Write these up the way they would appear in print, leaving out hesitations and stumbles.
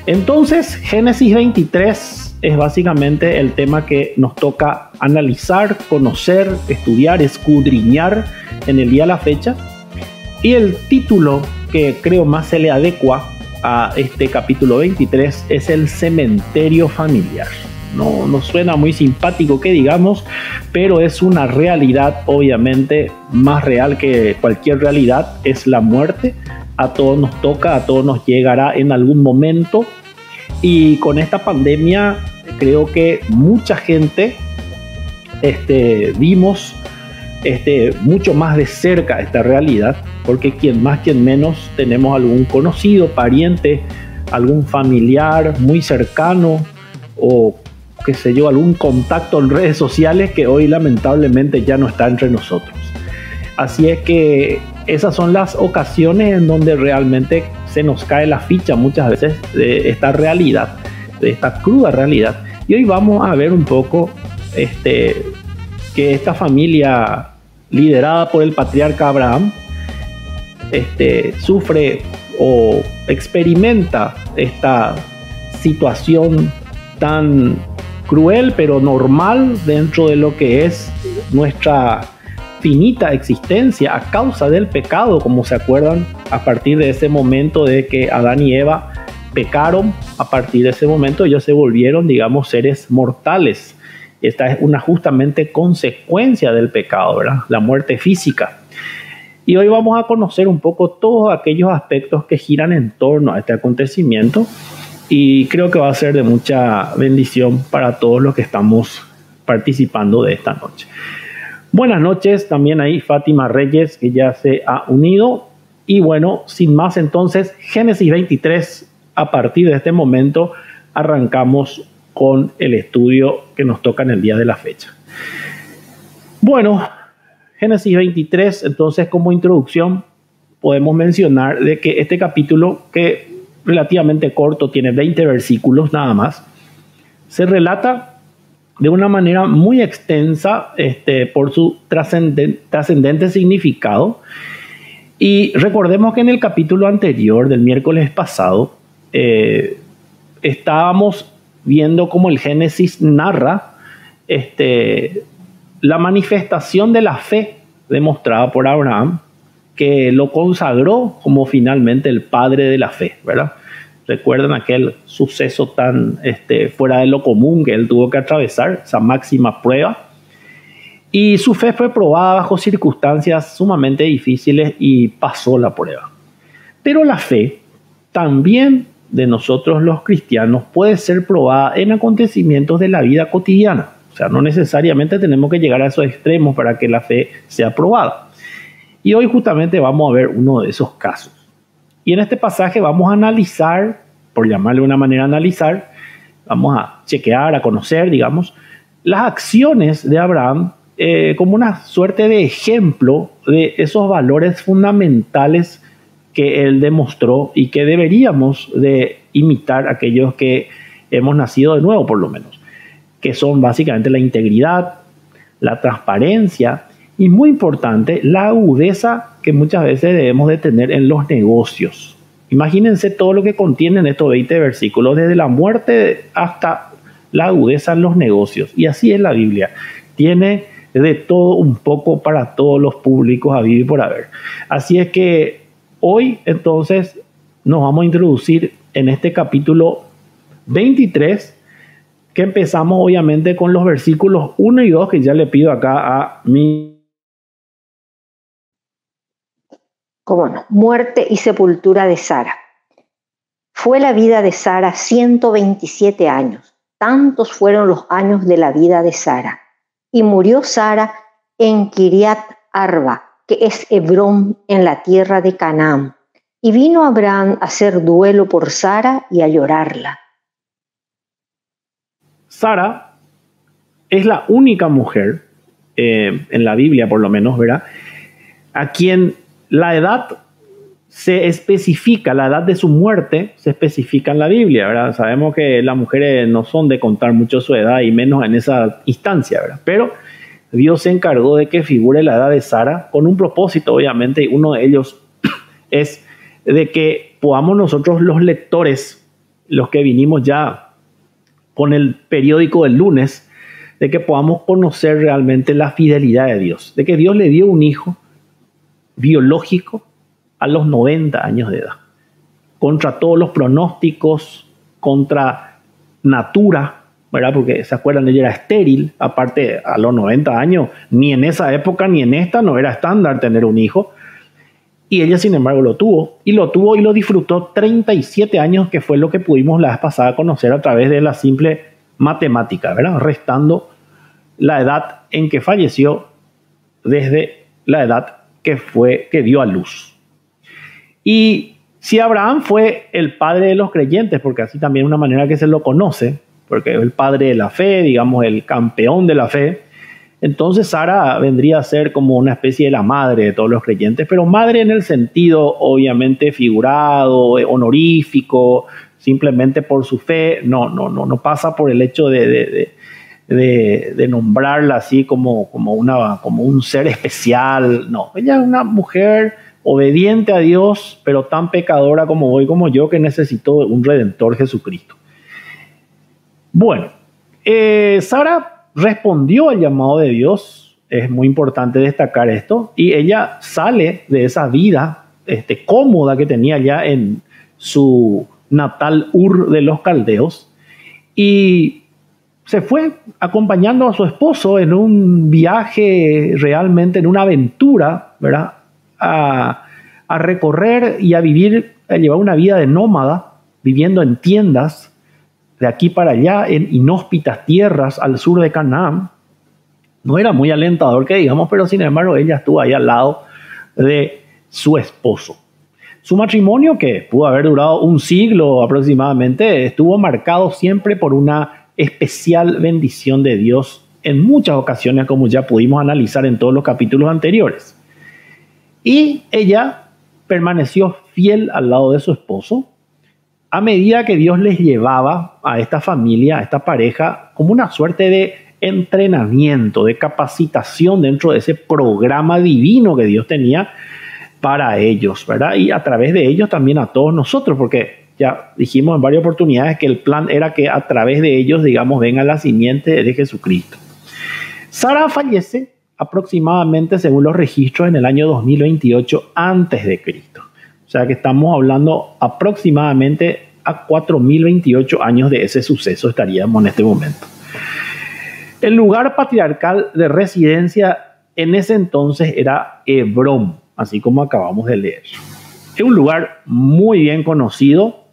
Entonces, Génesis 23 es básicamente el tema que nos toca analizar, conocer, estudiar, escudriñar en el día de la fecha. Y el título que creo más se le adecua a este capítulo 23 es el cementerio familiar. No suena muy simpático que digamos, pero es una realidad obviamente más real que cualquier realidad, es la muerte. A todos nos toca, a todos nos llegará en algún momento, y con esta pandemia creo que mucha gente vimos mucho más de cerca esta realidad, porque quien más, quien menos tenemos algún conocido, pariente, algún familiar muy cercano o qué sé yo, algún contacto en redes sociales que hoy lamentablemente ya no está entre nosotros. Así es que esas son las ocasiones en donde realmente se nos cae la ficha muchas veces de esta realidad, de esta cruda realidad. Y hoy vamos a ver un poco que esta familia liderada por el patriarca Abraham sufre o experimenta esta situación tan cruel pero normal dentro de lo que es nuestra finita existencia a causa del pecado. Como se acuerdan, a partir de ese momento de que Adán y Eva pecaron, a partir de ese momento ellos se volvieron, digamos, seres mortales. Esta es una justamente consecuencia del pecado, ¿verdad? La muerte física. Y hoy vamos a conocer un poco todos aquellos aspectos que giran en torno a este acontecimiento, y creo que va a ser de mucha bendición para todos los que estamos participando de esta noche. Buenas noches también ahí Fátima Reyes, que ya se ha unido. Y bueno, sin más entonces, Génesis 23, a partir de este momento arrancamos con el estudio que nos toca en el día de la fecha. Bueno, Génesis 23, entonces como introducción podemos mencionar de que este capítulo, que relativamente corto, tiene 20 versículos nada más, se relata de una manera muy extensa por su trascendente significado. Y recordemos que en el capítulo anterior del miércoles pasado estábamos viendo cómo el Génesis narra la manifestación de la fe demostrada por Abraham, que lo consagró como finalmente el padre de la fe, ¿verdad? Recuerdan aquel suceso tan fuera de lo común que él tuvo que atravesar, esa máxima prueba. Y su fe fue probada bajo circunstancias sumamente difíciles y pasó la prueba. Pero la fe también de nosotros los cristianos puede ser probada en acontecimientos de la vida cotidiana. O sea, no necesariamente tenemos que llegar a esos extremos para que la fe sea probada. Y hoy justamente vamos a ver uno de esos casos. Y en este pasaje vamos a analizar, por llamarle de una manera analizar, vamos a chequear, a conocer, digamos, las acciones de Abraham como una suerte de ejemplo de esos valores fundamentales que él demostró y que deberíamos de imitar aquellos que hemos nacido de nuevo, por lo menos, que son básicamente la integridad, la transparencia y, muy importante, la agudeza que muchas veces debemos de tener en los negocios. Imagínense todo lo que contienen estos 20 versículos, desde la muerte hasta la agudeza en los negocios. Y así es la Biblia. Tiene de todo un poco para todos los públicos a vivir por haber. Así es que hoy entonces nos vamos a introducir en este capítulo 23, que empezamos obviamente con los versículos 1 y 2, que ya le pido acá a mi... ¿Cómo no? Muerte y sepultura de Sara. Fue la vida de Sara 127 años. Tantos fueron los años de la vida de Sara. Y murió Sara en Kiriat Arba, que es Hebrón, en la tierra de Canaán. Y vino Abraham a hacer duelo por Sara y a llorarla. Sara es la única mujer, en la Biblia por lo menos, ¿verdad?, a quien la edad se especifica, la edad de su muerte se especifica en la Biblia, ¿verdad? Sabemos que las mujeres no son de contar mucho su edad y menos en esa instancia, ¿verdad? Pero Dios se encargó de que figure la edad de Sara con un propósito, obviamente, y uno de ellos es de que podamos nosotros los lectores los que vinimos ya con el periódico del lunes, de que podamos conocer realmente la fidelidad de Dios, de que Dios le dio un hijo biológico a los 90 años de edad, contra todos los pronósticos, contra natura, ¿verdad? Porque se acuerdan, ella era estéril, aparte a los 90 años, ni en esa época ni en esta no era estándar tener un hijo, y ella sin embargo lo tuvo y lo disfrutó 37 años, que fue lo que pudimos la vez pasada conocer a través de la simple matemática, ¿verdad? Restando la edad en que falleció desde la edad que dio a luz. Y si Abraham fue el padre de los creyentes, porque así también es una manera que se lo conoce, porque es el padre de la fe, digamos el campeón de la fe, entonces Sara vendría a ser como una especie de la madre de todos los creyentes, pero madre en el sentido obviamente figurado, honorífico, simplemente por su fe, no pasa por el hecho de nombrarla así como un ser especial. No, ella es una mujer obediente a Dios, pero tan pecadora como vos y como yo, que necesitó un Redentor, Jesucristo. Bueno, Sara respondió al llamado de Dios, es muy importante destacar esto, y ella sale de esa vida cómoda que tenía ya en su natal Ur de los Caldeos, y se fue acompañando a su esposo en un viaje, realmente en una aventura, ¿verdad? A recorrer y a vivir, a llevar una vida de nómada, viviendo en tiendas, de aquí para allá, en inhóspitas tierras al sur de Canaán. No era muy alentador que digamos, pero sin embargo ella estuvo ahí al lado de su esposo. Su matrimonio, que pudo haber durado un siglo aproximadamente, estuvo marcado siempre por una especial bendición de Dios en muchas ocasiones, como ya pudimos analizar en todos los capítulos anteriores. Y ella permaneció fiel al lado de su esposo a medida que Dios les llevaba a esta familia, a esta pareja, como una suerte de entrenamiento, de capacitación dentro de ese programa divino que Dios tenía para ellos, ¿verdad? Y a través de ellos también a todos nosotros, porque ya dijimos en varias oportunidades que el plan era que a través de ellos, digamos, venga la simiente de Jesucristo. Sara fallece aproximadamente, según los registros, en el año 2028 antes de Cristo. O sea que estamos hablando aproximadamente a 4028 años de ese suceso estaríamos en este momento. El lugar patriarcal de residencia en ese entonces era Hebrón, así como acabamos de leer. Es un lugar muy bien conocido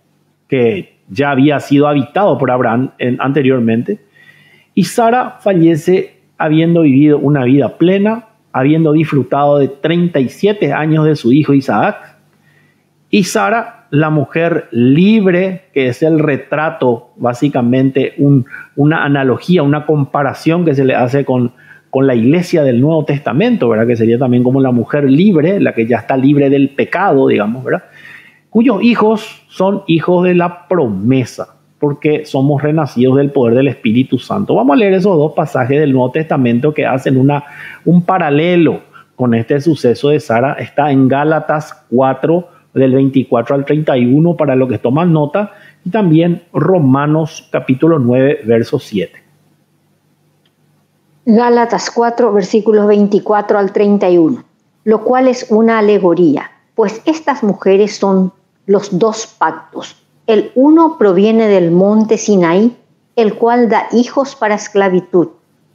que ya había sido habitado por Abraham anteriormente, y Sara fallece habiendo vivido una vida plena, habiendo disfrutado de 37 años de su hijo Isaac. Y Sara, la mujer libre, que es el retrato, básicamente una analogía, una comparación que se le hace con la iglesia del Nuevo Testamento, ¿verdad? Que sería también como la mujer libre, la que ya está libre del pecado, digamos, ¿verdad? Cuyos hijos son hijos de la promesa, porque somos renacidos del poder del Espíritu Santo. Vamos a leer esos dos pasajes del Nuevo Testamento que hacen un paralelo con este suceso de Sara. Está en Gálatas 4, del 24 al 31, para los que toman nota, y también Romanos capítulo 9, verso 7. Gálatas 4, versículos 24 al 31, lo cual es una alegoría, pues estas mujeres son los dos pactos. El uno proviene del monte Sinaí, el cual da hijos para esclavitud.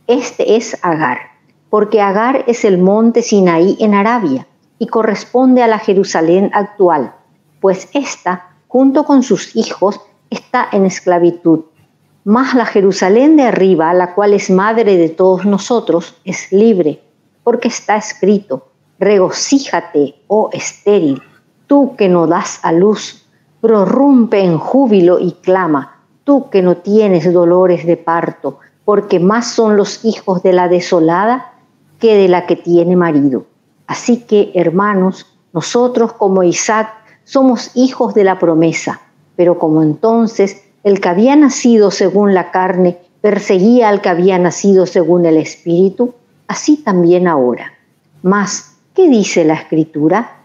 Este es Agar, porque Agar es el monte Sinaí en Arabia, y corresponde a la Jerusalén actual, pues ésta, junto con sus hijos, está en esclavitud. Mas la Jerusalén de arriba, la cual es madre de todos nosotros, es libre, porque está escrito: regocíjate, oh estéril, tú que no das a luz, prorrumpe en júbilo y clama, tú que no tienes dolores de parto, porque más son los hijos de la desolada que de la que tiene marido. Así que, hermanos, nosotros como Isaac somos hijos de la promesa, pero como entonces el que había nacido según la carne perseguía al que había nacido según el Espíritu, así también ahora. Mas, ¿qué dice la Escritura?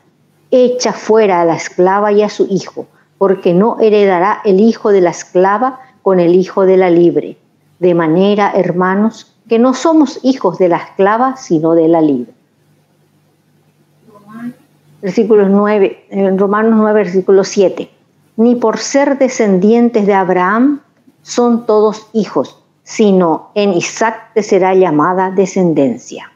Echa fuera a la esclava y a su hijo, porque no heredará el hijo de la esclava con el hijo de la libre. De manera, hermanos, que no somos hijos de la esclava, sino de la libre. Versículos 9, en Romanos 9, versículo 7. Ni por ser descendientes de Abraham son todos hijos, sino en Isaac te será llamada descendencia.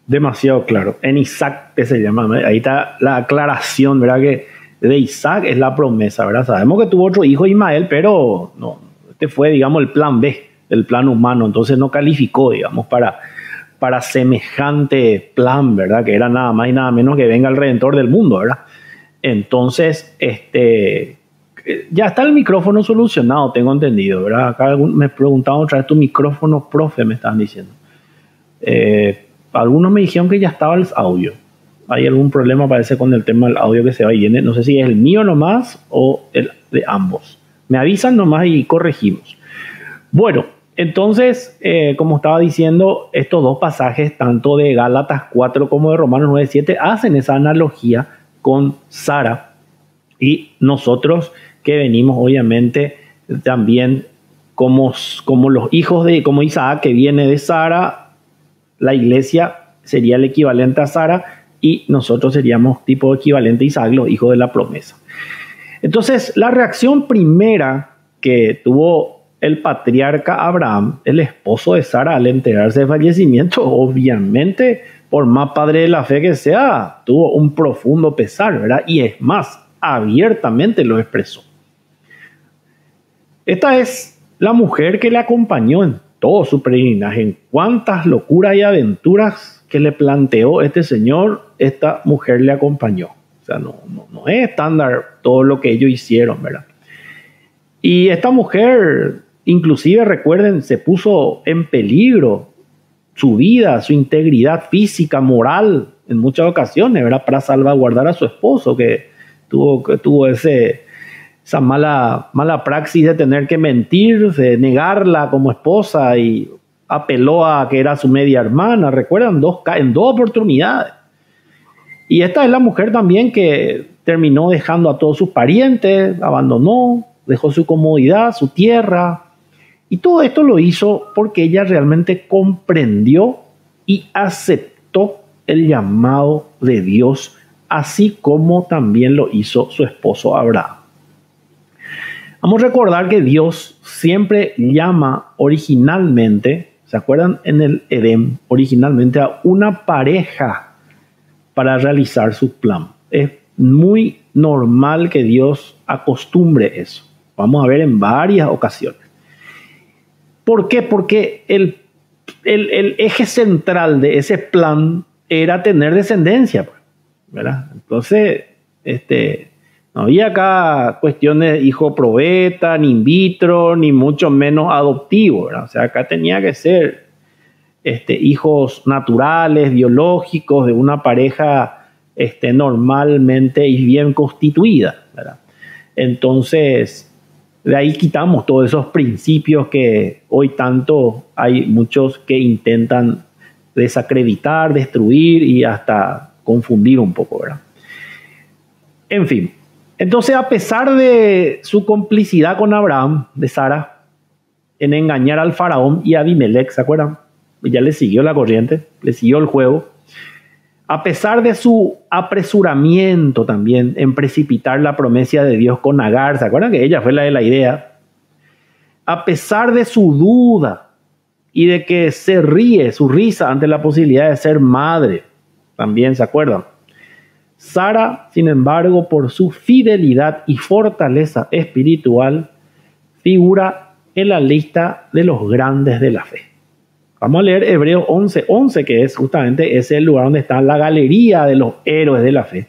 Demasiado claro. En Isaac te se llama. Ahí está la aclaración, ¿verdad? Que de Isaac es la promesa, ¿verdad? Sabemos que tuvo otro hijo, Ismael, pero no, este fue, digamos, el plan B, el plan humano. Entonces no calificó, digamos, para semejante plan, ¿verdad? Que era nada más y nada menos que venga el Redentor del mundo, ¿verdad? Entonces, ya está el micrófono solucionado, tengo entendido, ¿verdad? Acá me preguntaban otra vez tu micrófono, profe, me estaban diciendo. Algunos me dijeron que ya estaba el audio. Hay algún problema, parece, con el tema del audio que se va y viene. No sé si es el mío nomás o el de ambos. Me avisan nomás y corregimos. Bueno, entonces, como estaba diciendo, estos dos pasajes, tanto de Gálatas 4 como de Romanos 9:7, hacen esa analogía con Sara. Y nosotros que venimos, obviamente, también como los hijos como Isaac, que viene de Sara, la iglesia sería el equivalente a Sara y nosotros seríamos tipo equivalente a Isaac, los hijos de la promesa. Entonces, la reacción primera que tuvo el patriarca Abraham, el esposo de Sara, al enterarse del fallecimiento, obviamente, por más padre de la fe que sea, tuvo un profundo pesar, ¿verdad? Y es más, abiertamente lo expresó. Esta es la mujer que le acompañó en todo su peregrinaje, en cuántas locuras y aventuras que le planteó este señor, esta mujer le acompañó. O sea, no es estándar todo lo que ellos hicieron, ¿verdad? Y esta mujer, inclusive, recuerden, se puso en peligro su vida, su integridad física, moral, en muchas ocasiones, ¿verdad? Para salvaguardar a su esposo, que tuvo esa mala praxis de tener que mentir, de negarla como esposa, y apeló a que era su media hermana, recuerdan, en dos oportunidades. Y esta es la mujer también que terminó dejando a todos sus parientes, abandonó, dejó su comodidad, su tierra, y todo esto lo hizo porque ella realmente comprendió y aceptó el llamado de Dios, así como también lo hizo su esposo Abraham. Vamos a recordar que Dios siempre llama originalmente, ¿se acuerdan? En el Edén, originalmente a una pareja para realizar su plan. Es muy normal que Dios acostumbre eso. Vamos a ver en varias ocasiones. ¿Por qué? Porque el eje central de ese plan era tener descendencia, ¿verdad? Entonces, no había acá cuestiones de hijo probeta, ni in vitro, ni mucho menos adoptivo, ¿verdad? O sea, acá tenía que ser hijos naturales, biológicos, de una pareja normalmente y bien constituida, ¿verdad? Entonces, de ahí quitamos todos esos principios que hoy tanto hay muchos que intentan desacreditar, destruir y hasta confundir un poco, ¿verdad? En fin, entonces, a pesar de su complicidad con Abraham, de Sara, en engañar al faraón y a Abimelech, ¿se acuerdan? Ya le siguió la corriente, le siguió el juego. A pesar de su apresuramiento también en precipitar la promesa de Dios con Agar, ¿se acuerdan que ella fue la de la idea? A pesar de su duda y de que se ríe, su risa ante la posibilidad de ser madre, también, ¿se acuerdan? Sara, sin embargo, por su fidelidad y fortaleza espiritual, figura en la lista de los grandes de la fe. Vamos a leer Hebreos 11:11, que es justamente ese lugar donde está la galería de los héroes de la fe.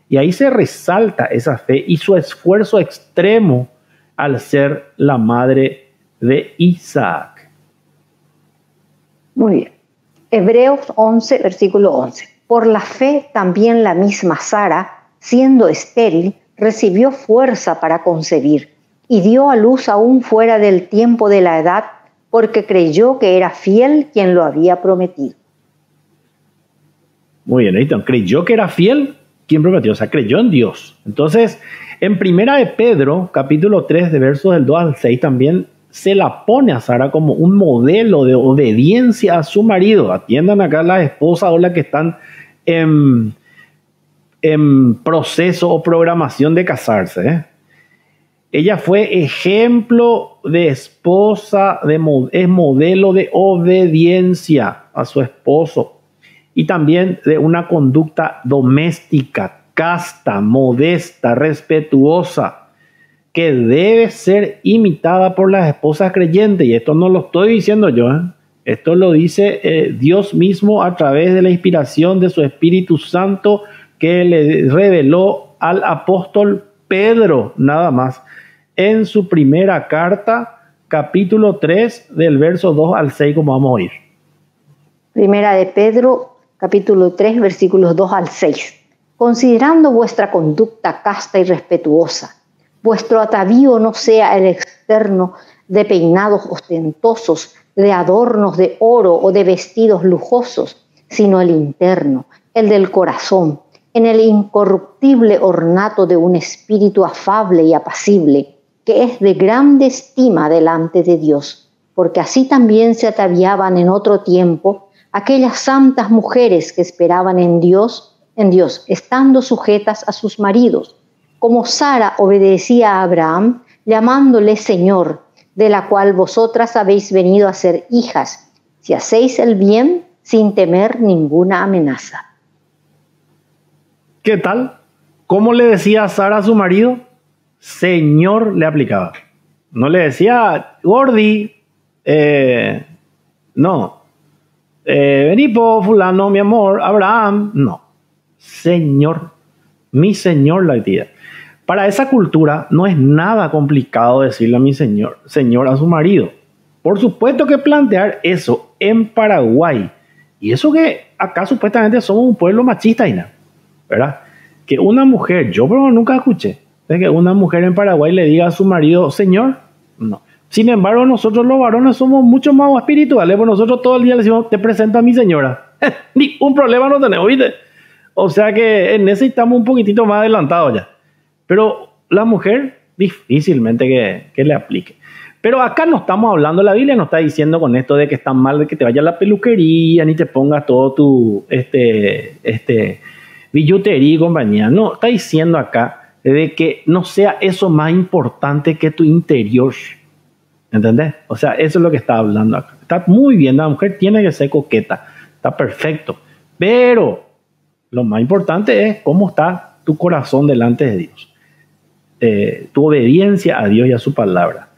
Y ahí se resalta esa fe y su esfuerzo extremo al ser la madre de Isaac. Muy bien. Hebreos 11, versículo 11. Por la fe también la misma Sara, siendo estéril, recibió fuerza para concebir y dio a luz aún fuera del tiempo de la edad, porque creyó que era fiel quien lo había prometido. Muy bien, Ayrton. Creyó que era fiel ¿Quién prometió? O sea, creyó en Dios. Entonces, en Primera de Pedro, capítulo 3, de versos del 2 al 6, también se la pone a Sara como un modelo de obediencia a su marido. Atiendan acá las esposas o las que están en proceso o programación de casarse, ¿eh? Ella fue ejemplo de esposa, es modelo de obediencia a su esposo y también de una conducta doméstica, casta, modesta, respetuosa, que debe ser imitada por las esposas creyentes. Y esto no lo estoy diciendo yo, ¿eh? Esto lo dice Dios mismo a través de la inspiración de su Espíritu Santo que le reveló al apóstol Pedro, nada más, en su primera carta, capítulo 3, del verso 2 al 6, como vamos a oír. Primera de Pedro, capítulo 3, versículos 2 al 6. Considerando vuestra conducta casta y respetuosa, vuestro atavío no sea el externo de peinados ostentosos, de adornos de oro o de vestidos lujosos, sino el interno, el del corazón, en el incorruptible ornato de un espíritu afable y apacible, que es de grande estima delante de Dios, porque así también se ataviaban en otro tiempo aquellas santas mujeres que esperaban en Dios, estando sujetas a sus maridos, como Sara obedecía a Abraham, llamándole Señor, de la cual vosotras habéis venido a ser hijas, si hacéis el bien sin temer ninguna amenaza. ¿Qué tal? ¿Cómo le decía Sara a su marido? Señor le aplicaba. No le decía, Gordi, no. Vení po fulano, mi amor, Abraham. No. Señor, mi señor la decía. Para esa cultura no es nada complicado decirle a mi señor a su marido. Por supuesto que plantear eso en Paraguay, y eso que acá supuestamente somos un pueblo machista, ¿verdad? Que una mujer, yo pero nunca escuché, de que una mujer en Paraguay le diga a su marido, señor, no. Sin embargo, nosotros los varones somos mucho más espirituales, porque nosotros todo el día le decimos, te presento a mi señora. Ni un problema no tenemos, ¿viste? O sea que en ese estamos un poquitito más adelantados ya. Pero la mujer, difícilmente que le aplique. Pero acá no estamos hablando, la Biblia no está diciendo con esto de que está mal de que te vayas a la peluquería, ni te pongas todo tu billutería y compañía. No, está diciendo acá de que no sea eso más importante que tu interior. ¿Entendés? O sea, eso es lo que está hablando acá. Está muy bien, la mujer tiene que ser coqueta. Está perfecto. Pero lo más importante es cómo está tu corazón delante de Dios. Tu obediencia a Dios y a su palabra.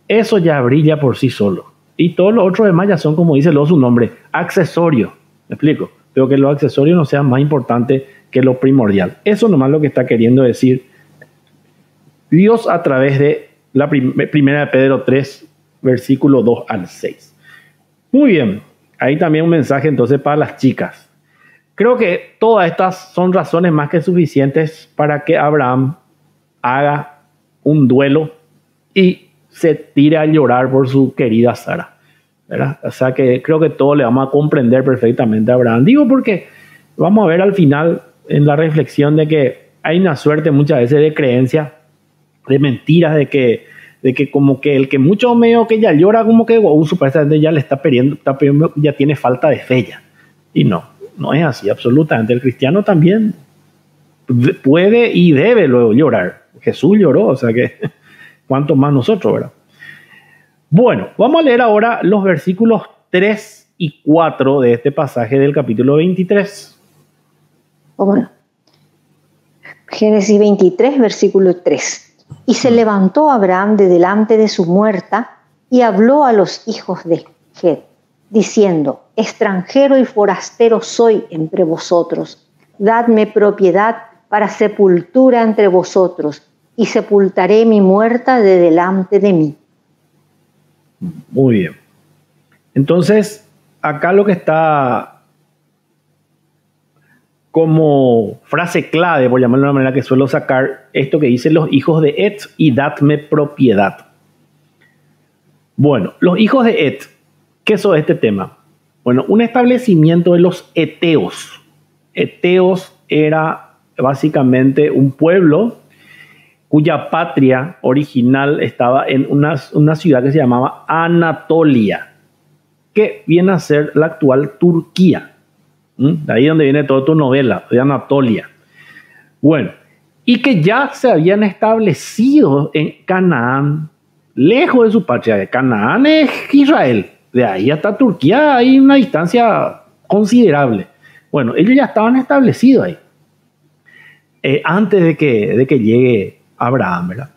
Eso ya brilla por sí solo. Y todos los otros demás ya son, como dice luego su nombre, accesorios. ¿Me explico? Pero que los accesorios no sean más importantes que lo primordial. Eso nomás es lo que está queriendo decir Dios a través de la primera de Pedro 3, versículo 2 al 6. Muy bien. Ahí también un mensaje entonces para las chicas. Creo que todas estas son razones más que suficientes para que Abraham haga un duelo y se tire a llorar por su querida Sara, ¿verdad? O sea que creo que todos le vamos a comprender perfectamente a Abraham. Digo porque vamos a ver al final en la reflexión de que hay una suerte muchas veces de creencia, de mentiras, de que como que el que mucho medio que ya llora como que supuestamente ya le está pidiendo, ya tiene falta de fe ya. Y no es así absolutamente. El cristiano también puede y debe luego llorar. Jesús lloró, o sea que cuánto más nosotros, ¿verdad? Bueno, vamos a leer ahora los versículos 3 y 4 de este pasaje del capítulo 23. Bueno, Génesis 23, versículo 3. Y se levantó Abraham de delante de su muerta y habló a los hijos de Het, diciendo, extranjero y forastero soy entre vosotros, dadme propiedad para sepultura entre vosotros, y sepultaré mi muerta de delante de mí. Muy bien. Entonces, acá lo que está como frase clave, por llamarlo de una manera que suelo sacar, esto que dicen los hijos de Het y dadme propiedad. Bueno, los hijos de Het, ¿qué es este tema? Bueno, un establecimiento de los eteos. Eteos era básicamente un pueblo cuya patria original estaba en una ciudad que se llamaba Anatolia, que viene a ser la actual Turquía. De ahí donde viene toda tu novela, de Anatolia. Bueno, y que ya se habían establecido en Canaán, lejos de su patria. De Canaán es Israel, de ahí hasta Turquía hay una distancia considerable. Bueno, ellos ya estaban establecidos ahí, antes de que llegue Abraham, ¿verdad?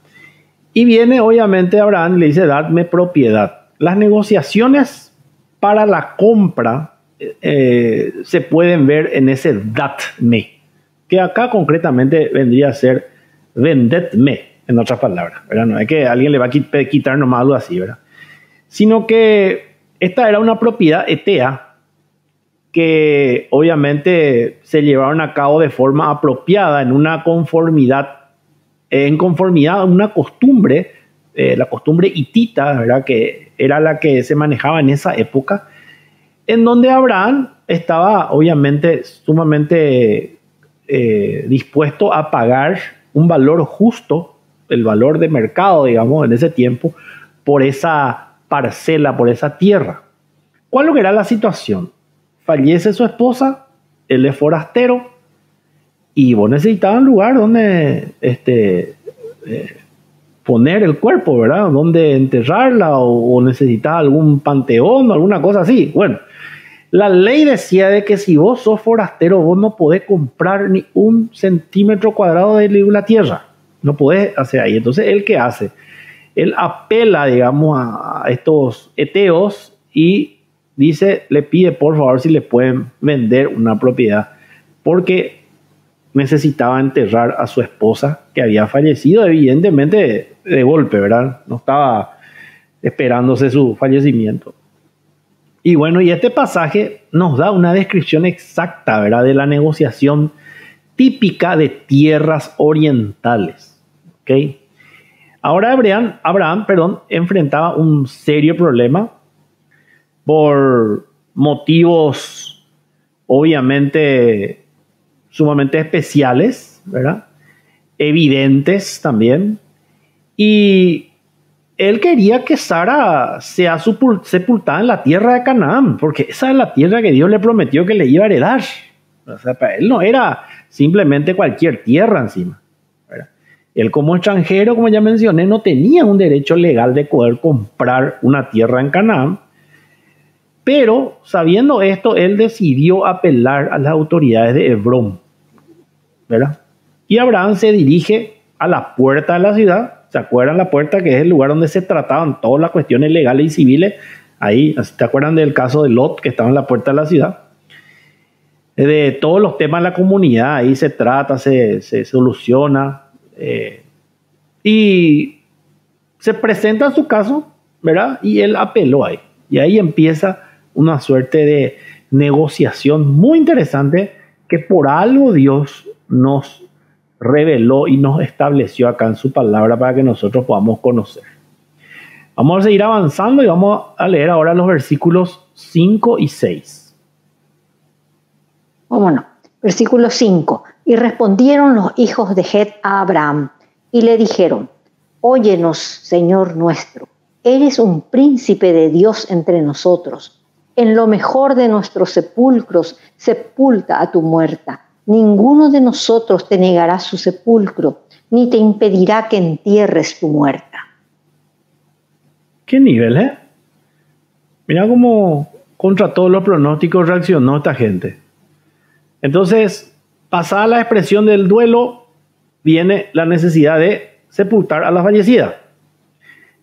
Y viene obviamente Abraham y le dice, dadme propiedad. Las negociaciones para la compra se pueden ver en ese datme, que acá concretamente vendría a ser vendedme, en otras palabras, ¿verdad? No es que alguien le va a quitar nomás algo así, ¿verdad? Sino que esta era una propiedad etea que obviamente se llevaron a cabo de forma apropiada en conformidad a una costumbre, la costumbre hitita, ¿verdad? Que era la que se manejaba en esa época, en donde Abraham estaba obviamente sumamente dispuesto a pagar un valor justo, el valor de mercado, digamos, en ese tiempo, por esa parcela, por esa tierra. ¿Cuál era la situación? Fallece su esposa, él es forastero, y vos necesitabas un lugar donde poner el cuerpo, ¿verdad? Donde enterrarla, o necesitabas algún panteón o alguna cosa así. Bueno, la ley decía de que si vos sos forastero, vos no podés comprar ni un centímetro cuadrado de la tierra. No podés hacer ahí. Entonces, ¿él qué hace? Él apela, digamos, a estos eteos y dice, le pide por favor si le pueden vender una propiedad, porque necesitaba enterrar a su esposa que había fallecido, evidentemente de golpe, ¿verdad? No estaba esperándose su fallecimiento. Y bueno, y este pasaje nos da una descripción exacta, ¿verdad?, de la negociación típica de tierras orientales. ¿Ok? Ahora Abraham, enfrentaba un serio problema por motivos obviamente sumamente especiales, ¿verdad? Evidentes también. Y él quería que Sara sea sepultada en la tierra de Canaán, porque esa es la tierra que Dios le prometió que le iba a heredar. O sea, para él no era simplemente cualquier tierra encima, ¿verdad? Él como extranjero, como ya mencioné, no tenía un derecho legal de poder comprar una tierra en Canaán. Pero sabiendo esto, él decidió apelar a las autoridades de Hebrón, ¿verdad? Y Abraham se dirige a la puerta de la ciudad. ¿Se acuerdan la puerta, que es el lugar donde se trataban todas las cuestiones legales y civiles? Ahí, ¿te acuerdan del caso de Lot, que estaba en la puerta de la ciudad? De todos los temas de la comunidad, ahí se trata, se soluciona. Y se presenta su caso, ¿verdad? Y él apeló ahí. Y ahí empieza una suerte de negociación muy interesante que por algo Dios nos reveló y nos estableció acá en su palabra para que nosotros podamos conocer. Vamos a seguir avanzando y vamos a leer ahora los versículos 5 y 6. Bueno, versículo 5. Y respondieron los hijos de Het a Abraham y le dijeron, óyenos, Señor nuestro, eres un príncipe de Dios entre nosotros. En lo mejor de nuestros sepulcros sepulta a tu muerta. Ninguno de nosotros te negará su sepulcro, ni te impedirá que entierres tu muerta. ¿Qué nivel, eh? Mira cómo contra todos los pronósticos reaccionó esta gente. Entonces, pasada la expresión del duelo, viene la necesidad de sepultar a la fallecida.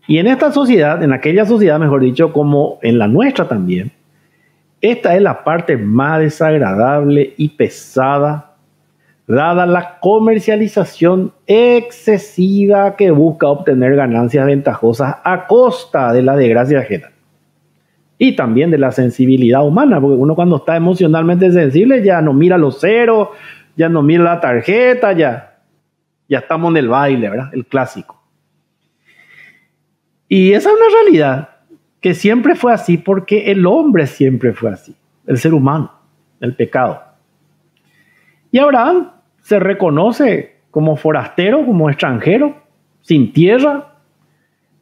Y en esta sociedad, en aquella sociedad, mejor dicho, como en la nuestra también, esta es la parte más desagradable y pesada, dada la comercialización excesiva que busca obtener ganancias ventajosas a costa de la desgracia ajena. Y también de la sensibilidad humana, porque uno cuando está emocionalmente sensible ya no mira los ceros, ya no mira la tarjeta, ya estamos en el baile, ¿verdad? El clásico. Y esa es una realidad que siempre fue así porque el hombre siempre fue así, el ser humano, el pecado. Y Abraham se reconoce como forastero, como extranjero, sin tierra,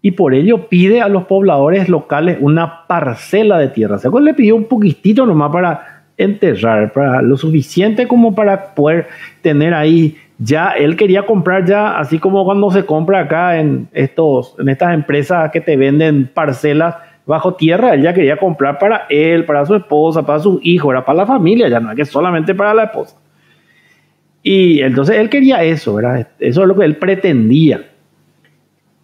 y por ello pide a los pobladores locales una parcela de tierra. O sea, le pidió un poquitito nomás para enterrar, para lo suficiente como para poder tener ahí. Ya él quería comprar ya, así como cuando se compra acá en estas empresas que te venden parcelas bajo tierra, él ya quería comprar para él, para su esposa, para sus hijos, era para la familia, ya no es que solamente para la esposa. Y entonces él quería eso, ¿verdad? Eso es lo que él pretendía.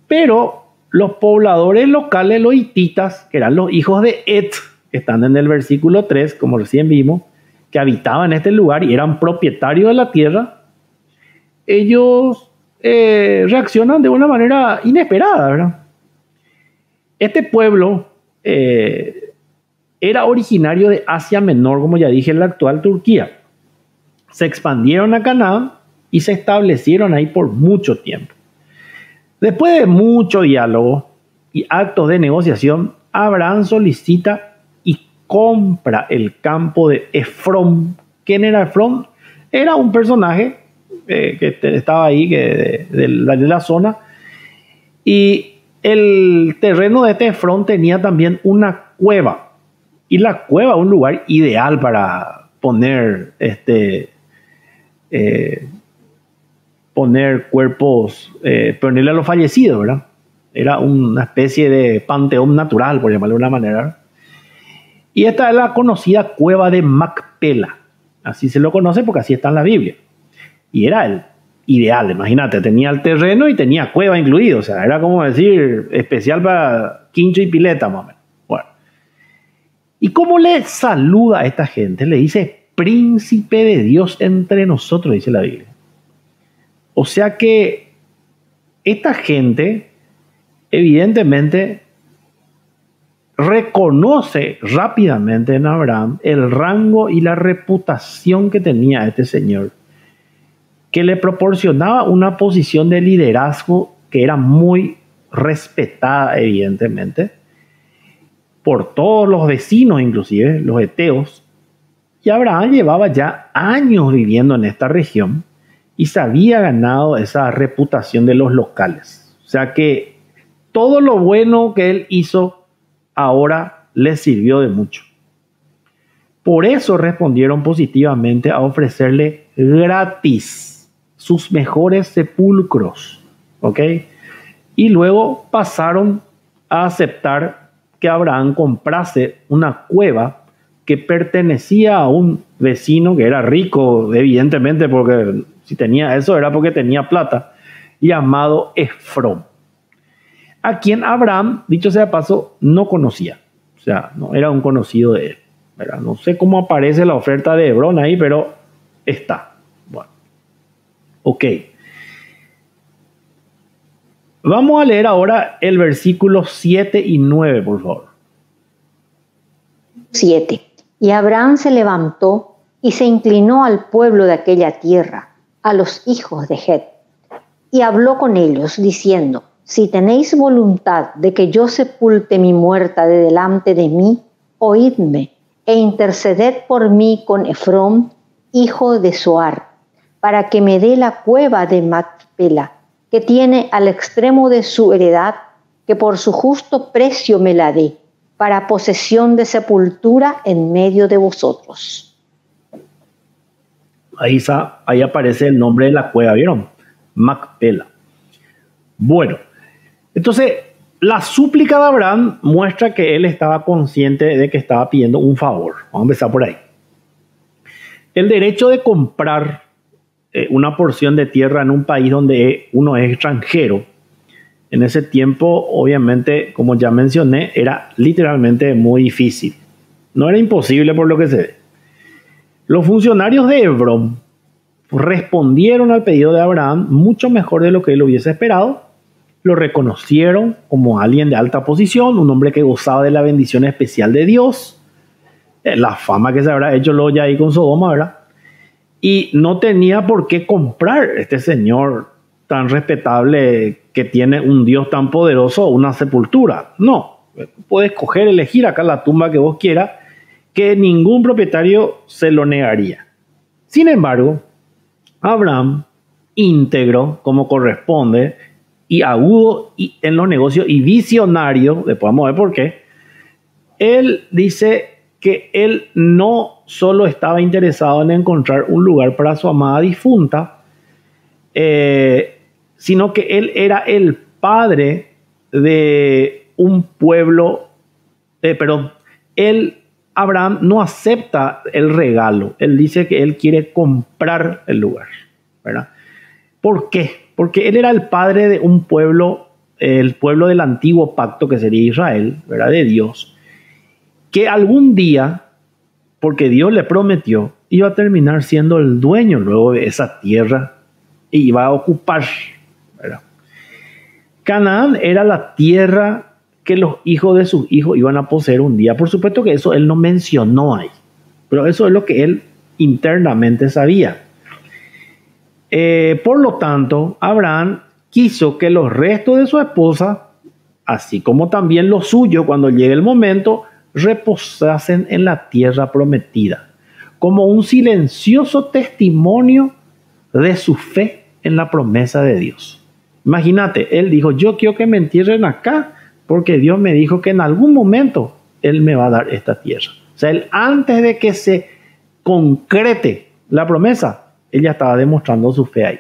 Pero los pobladores locales, los hititas, que eran los hijos de Et, que están en el versículo 3, como recién vimos, que habitaban en este lugar y eran propietarios de la tierra, ellos reaccionan de una manera inesperada, ¿verdad? Este pueblo era originario de Asia Menor, como ya dije, en la actual Turquía. Se expandieron a Canaán y se establecieron ahí por mucho tiempo. Después de mucho diálogo y actos de negociación, Abraham solicita y compra el campo de Efrón. ¿Quién era Efrón? Era un personaje que estaba ahí de la zona, y el terreno de este Efrón tenía también una cueva, y la cueva un lugar ideal para poner poner cuerpos, ponerle a los fallecidos, ¿verdad? Era una especie de panteón natural, por llamarlo de una manera. Y esta es la conocida cueva de Macpela. Así se lo conoce porque así está en la Biblia. Y era el ideal, imagínate, tenía el terreno y tenía cueva incluido. O sea, era como decir, especial para quincho y pileta, más o menos. Bueno. ¿Y cómo le saluda a esta gente? Le dice, príncipe de Dios entre nosotros, dice la Biblia. O sea que esta gente evidentemente reconoce rápidamente en Abraham el rango y la reputación que tenía este señor, que le proporcionaba una posición de liderazgo que era muy respetada evidentemente por todos los vecinos, inclusive los heteos. Y Abraham llevaba ya años viviendo en esta región y se había ganado esa reputación de los locales. O sea que todo lo bueno que él hizo ahora le sirvió de mucho. Por eso respondieron positivamente a ofrecerle gratis sus mejores sepulcros, ¿ok? Y luego pasaron a aceptar que Abraham comprase una cueva que pertenecía a un vecino que era rico, evidentemente, porque si tenía eso era porque tenía plata, llamado Efrón, a quien Abraham, dicho sea de paso, no conocía. O sea, no era un conocido de él, ¿verdad? No sé cómo aparece la oferta de Hebrón ahí, pero está. Bueno, ok. Vamos a leer ahora el versículo 7 y 9, por favor. 7. Y Abraham se levantó y se inclinó al pueblo de aquella tierra, a los hijos de Het, y habló con ellos, diciendo, si tenéis voluntad de que yo sepulte mi muerta de delante de mí, oídme, e interceded por mí con Efrón, hijo de Zoar, para que me dé la cueva de Macpela, que tiene al extremo de su heredad, que por su justo precio me la dé, para posesión de sepultura en medio de vosotros. Ahí aparece el nombre de la cueva, ¿vieron? Macpela. Bueno, entonces la súplica de Abraham muestra que él estaba consciente de que estaba pidiendo un favor. Vamos a empezar por ahí. El derecho de comprar una porción de tierra en un país donde uno es extranjero, en ese tiempo, obviamente, como ya mencioné, era literalmente muy difícil. No era imposible por lo que se ve. Los funcionarios de Hebrón respondieron al pedido de Abraham mucho mejor de lo que él hubiese esperado. Lo reconocieron como alguien de alta posición, un hombre que gozaba de la bendición especial de Dios, la fama que se habrá hecho luego ya ahí con Sodoma, ¿verdad? Y no tenía por qué comprar este señor tan respetable que tiene un Dios tan poderoso una sepultura. No, puedes escoger, elegir acá la tumba que vos quieras, que ningún propietario se lo negaría. Sin embargo, Abraham, íntegro como corresponde, y agudo en los negocios y visionario, después vamos a ver por qué, él dice que él no solo estaba interesado en encontrar un lugar para su amada difunta, sino que él era el padre de un pueblo, Abraham no acepta el regalo, él dice que él quiere comprar el lugar, ¿verdad? ¿Por qué? Porque él era el padre de un pueblo, el pueblo del antiguo pacto que sería Israel, ¿verdad? De Dios, que algún día, porque Dios le prometió, iba a terminar siendo el dueño luego de esa tierra y iba a ocupar, ¿verdad? Canaán era la tierra que los hijos de sus hijos iban a poseer un día. Por supuesto que eso él no mencionó ahí, pero eso es lo que él internamente sabía. Por lo tanto, Abraham quiso que los restos de su esposa, así como también los suyos cuando llegue el momento, reposasen en la tierra prometida, como un silencioso testimonio de su fe en la promesa de Dios. Imagínate, él dijo, yo quiero que me entierren acá, porque Dios me dijo que en algún momento Él me va a dar esta tierra. O sea, él, antes de que se concrete la promesa, él ya estaba demostrando su fe ahí.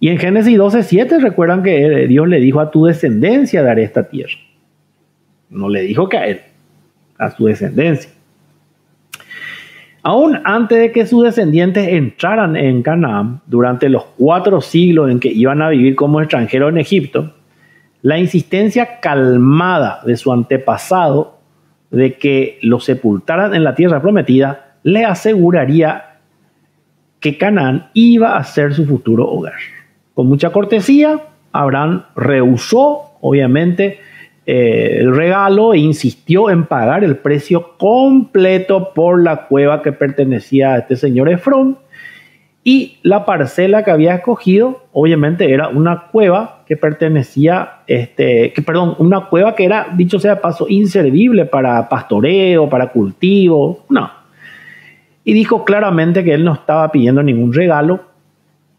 Y en Génesis 12:7 recuerdan que Dios le dijo, a tu descendencia daré esta tierra. No le dijo que a él, a su descendencia. Aún antes de que sus descendientes entraran en Canaán, durante los 4 siglos en que iban a vivir como extranjeros en Egipto, la insistencia calmada de su antepasado de que lo sepultaran en la tierra prometida le aseguraría que Canaán iba a ser su futuro hogar. Con mucha cortesía, Abraham rehusó, obviamente, el regalo e insistió en pagar el precio completo por la cueva que pertenecía a este señor Efrón, y la parcela que había escogido obviamente era una cueva que pertenecía, una cueva que era, dicho sea de paso, inservible para pastoreo, para cultivo, no. Y dijo claramente que él no estaba pidiendo ningún regalo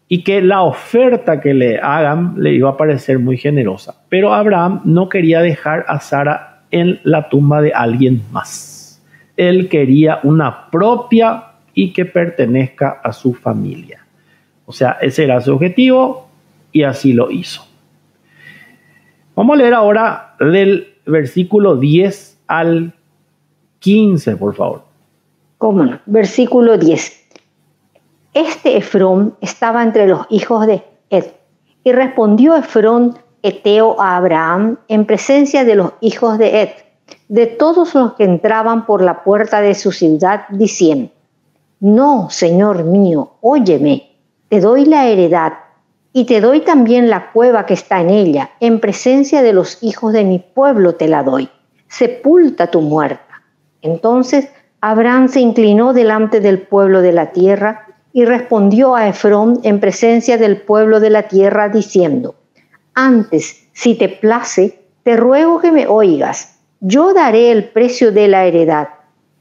y que la oferta que le hagan le iba a parecer muy generosa. Pero Abraham no quería dejar a Sara en la tumba de alguien más. Él quería una propia y que pertenezca a su familia. O sea, ese era su objetivo y así lo hizo. Vamos a leer ahora del versículo 10 al 15, por favor. ¿Cómo no? Versículo 10. Este Efrón estaba entre los hijos de Het, y respondió Efrón Eteo a Abraham en presencia de los hijos de Het, de todos los que entraban por la puerta de su ciudad, diciendo: no, Señor mío, óyeme, te doy la heredad, y te doy también la cueva que está en ella, en presencia de los hijos de mi pueblo te la doy, sepulta tu muerta. Entonces Abraham se inclinó delante del pueblo de la tierra y respondió a Efrón en presencia del pueblo de la tierra, diciendo: antes, si te place, te ruego que me oigas, yo daré el precio de la heredad,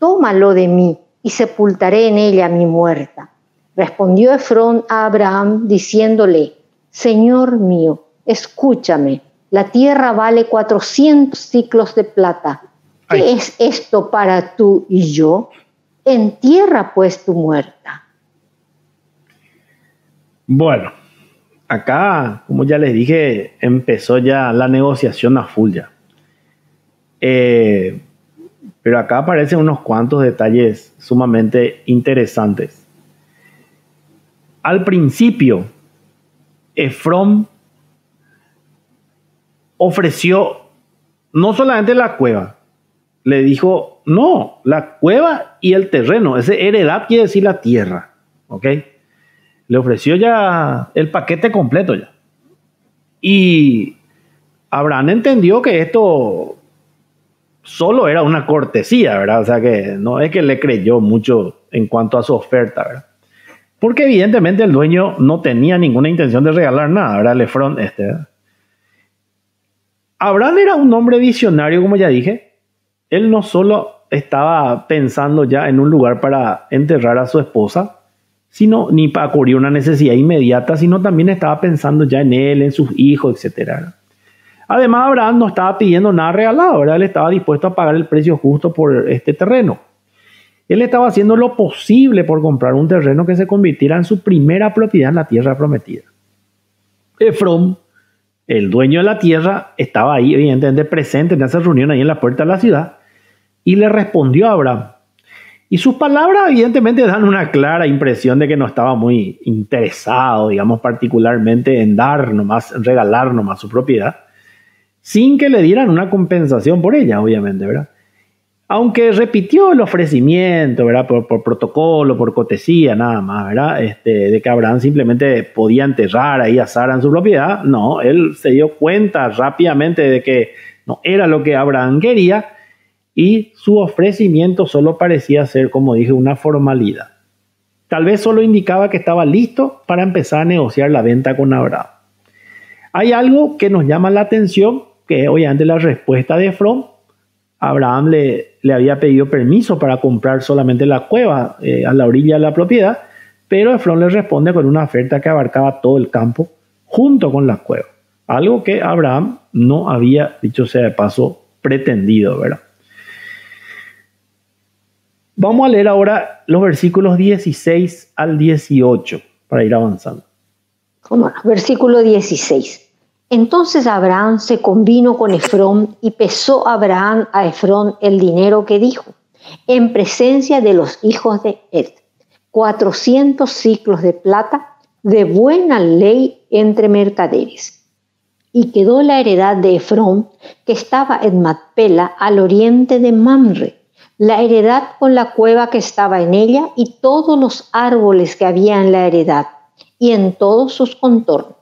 tómalo de mí, y sepultaré en ella mi muerta. Respondió Efrón a Abraham diciéndole: Señor mío, escúchame, la tierra vale 400 siclos de plata. ¿Qué es esto para tú y yo? Entierra pues tu muerta. Bueno, acá, como ya les dije, empezó ya la negociación a full ya. Pero acá aparecen unos cuantos detalles sumamente interesantes. Al principio, Efrón ofreció no solamente la cueva, le dijo, no, la cueva y el terreno, ese heredad quiere decir la tierra, ¿ok? Le ofreció ya el paquete completo ya. Y Abraham entendió que esto solo era una cortesía, ¿verdad? O sea que no es que le creyó mucho en cuanto a su oferta, ¿verdad? Porque evidentemente el dueño no tenía ninguna intención de regalar nada, ¿verdad? El Efrón ¿verdad? Abraham era un hombre visionario, como ya dije. Él no solo estaba pensando ya en un lugar para enterrar a su esposa, ni para cubrir una necesidad inmediata, sino también estaba pensando ya en él, en sus hijos, etc. Además, Abraham no estaba pidiendo nada regalado, ¿verdad? Él estaba dispuesto a pagar el precio justo por este terreno. Él estaba haciendo lo posible por comprar un terreno que se convirtiera en su primera propiedad en la tierra prometida. Efrón, el dueño de la tierra, estaba ahí, evidentemente presente en esa reunión ahí en la puerta de la ciudad, y le respondió a Abraham. Y sus palabras evidentemente dan una clara impresión de que no estaba muy interesado, digamos, particularmente en en regalar nomás su propiedad, sin que le dieran una compensación por ella, obviamente, ¿verdad? Aunque repitió el ofrecimiento, ¿verdad? Por protocolo, por cortesía, nada más, ¿verdad? De que Abraham simplemente podía enterrar ahí a Sara en su propiedad. No, él se dio cuenta rápidamente de que no era lo que Abraham quería y su ofrecimiento solo parecía ser, como dije, una formalidad. Tal vez solo indicaba que estaba listo para empezar a negociar la venta con Abraham. Hay algo que nos llama la atención, que es obviamente la respuesta de Efrón. Abraham le había pedido permiso para comprar solamente la cueva a la orilla de la propiedad, pero Efrón le responde con una oferta que abarcaba todo el campo junto con la cueva. Algo que Abraham no había, dicho sea de paso, pretendido, ¿verdad? Vamos a leer ahora los versículos 16 al 18 para ir avanzando. Versículo 16. Entonces Abraham se convino con Efrón y pesó Abraham a Efrón el dinero que dijo, en presencia de los hijos de Ed, 400 siclos de plata, de buena ley entre mercaderes. Y quedó la heredad de Efrón, que estaba en Macpela, al oriente de Mamre, la heredad con la cueva que estaba en ella y todos los árboles que había en la heredad y en todos sus contornos,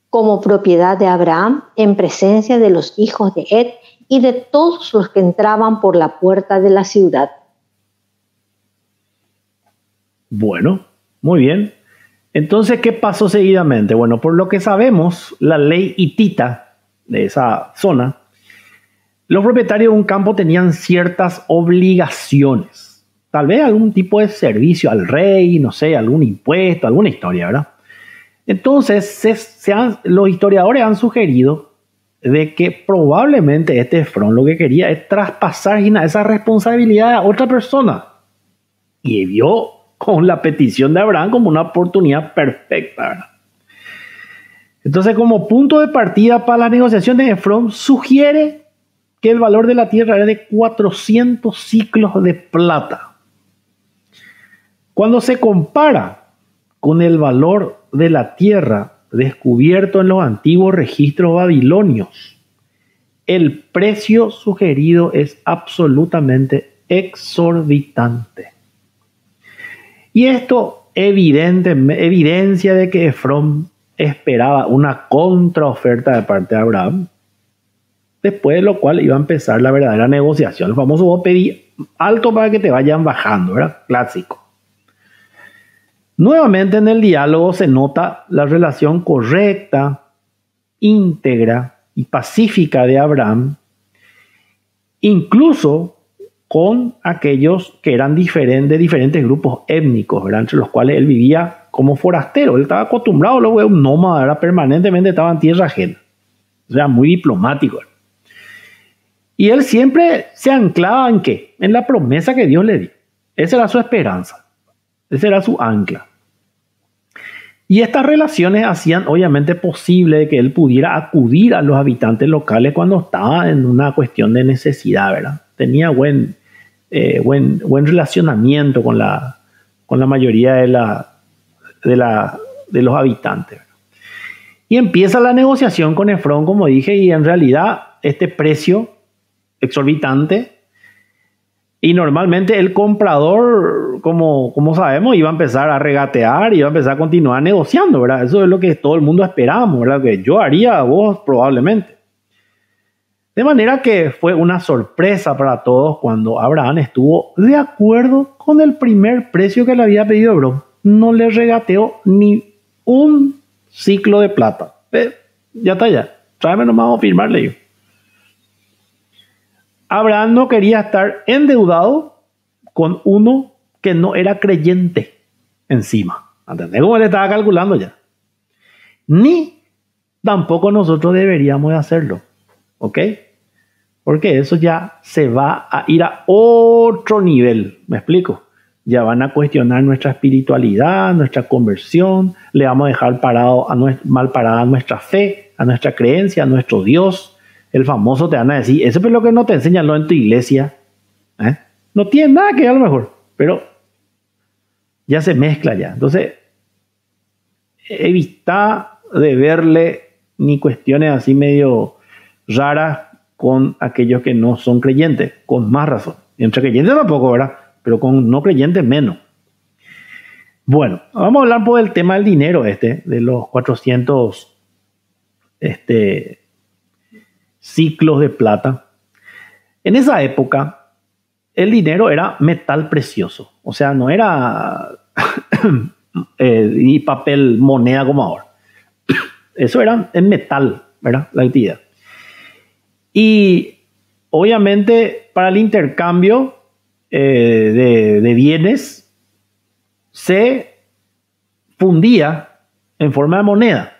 como propiedad de Abraham en presencia de los hijos de Ed y de todos los que entraban por la puerta de la ciudad. Bueno, muy bien. Entonces, ¿qué pasó seguidamente? Bueno, por lo que sabemos, la ley hitita de esa zona, los propietarios de un campo tenían ciertas obligaciones. Tal vez algún tipo de servicio al rey, no sé, algún impuesto, alguna historia, ¿verdad? Entonces, los historiadores han sugerido de que probablemente Efrón lo que quería es traspasar esa responsabilidad a otra persona. Y vio con la petición de Abraham como una oportunidad perfecta, ¿verdad? Entonces, como punto de partida para la negociación de Efrón, sugiere que el valor de la tierra era de 400 siclos de plata. Cuando se compara con el valor de la tierra descubierto en los antiguos registros babilonios, el precio sugerido es absolutamente exorbitante. Y esto evidencia de que Efrón esperaba una contraoferta de parte de Abraham, después de lo cual iba a empezar la verdadera negociación. El famoso vos pedí alto para que te vayan bajando, ¿verdad? Clásico. Nuevamente en el diálogo se nota la relación correcta, íntegra y pacífica de Abraham, incluso con aquellos que eran de diferentes grupos étnicos, ¿verdad? Entre los cuales él vivía como forastero. Él estaba acostumbrado, luego un nómada, ¿verdad? Permanentemente estaba en tierra ajena. O sea, muy diplomático, ¿verdad? Y él siempre se anclaba ¿en qué? En la promesa que Dios le dio. Esa era su esperanza. Esa era su ancla. Y estas relaciones hacían obviamente posible que él pudiera acudir a los habitantes locales cuando estaba en una cuestión de necesidad, ¿verdad? Tenía buen relacionamiento con la mayoría de los habitantes, ¿verdad? Y empieza la negociación con Efrón, como dije, y en realidad este precio exorbitante, y normalmente el comprador, como sabemos, iba a empezar a regatear, iba a empezar a continuar negociando, ¿verdad? Eso es lo que todo el mundo esperábamos, ¿verdad? Que yo haría, vos probablemente. De manera que fue una sorpresa para todos cuando Abraham estuvo de acuerdo con el primer precio que le había pedido Efrón. No le regateó ni un ciclo de plata. Ya está ya. Tráeme nomás a firmarle yo. Abraham no quería estar endeudado con uno que no era creyente encima. ¿Entendés cómo él estaba calculando ya? Ni tampoco nosotros deberíamos de hacerlo. ¿Ok? Porque eso ya se va a ir a otro nivel. ¿Me explico? Ya van a cuestionar nuestra espiritualidad, nuestra conversión. Le vamos a dejar mal parada nuestra fe, a nuestra creencia, a nuestro Dios. El famoso te van a decir, eso es lo que no te enseñan en tu iglesia. No tiene nada que ver a lo mejor, pero ya se mezcla ya. Entonces, evita de verle ni cuestiones así medio raras con aquellos que no son creyentes, con más razón. Entre creyentes tampoco, ¿verdad? Pero con no creyentes menos. Bueno, vamos a hablar por el tema del dinero de los 400 ciclos de plata. En esa época, el dinero era metal precioso. O sea, no era y papel, moneda como ahora. Eso era en metal, ¿verdad? La actividad. Y obviamente para el intercambio de bienes se fundía en forma de moneda,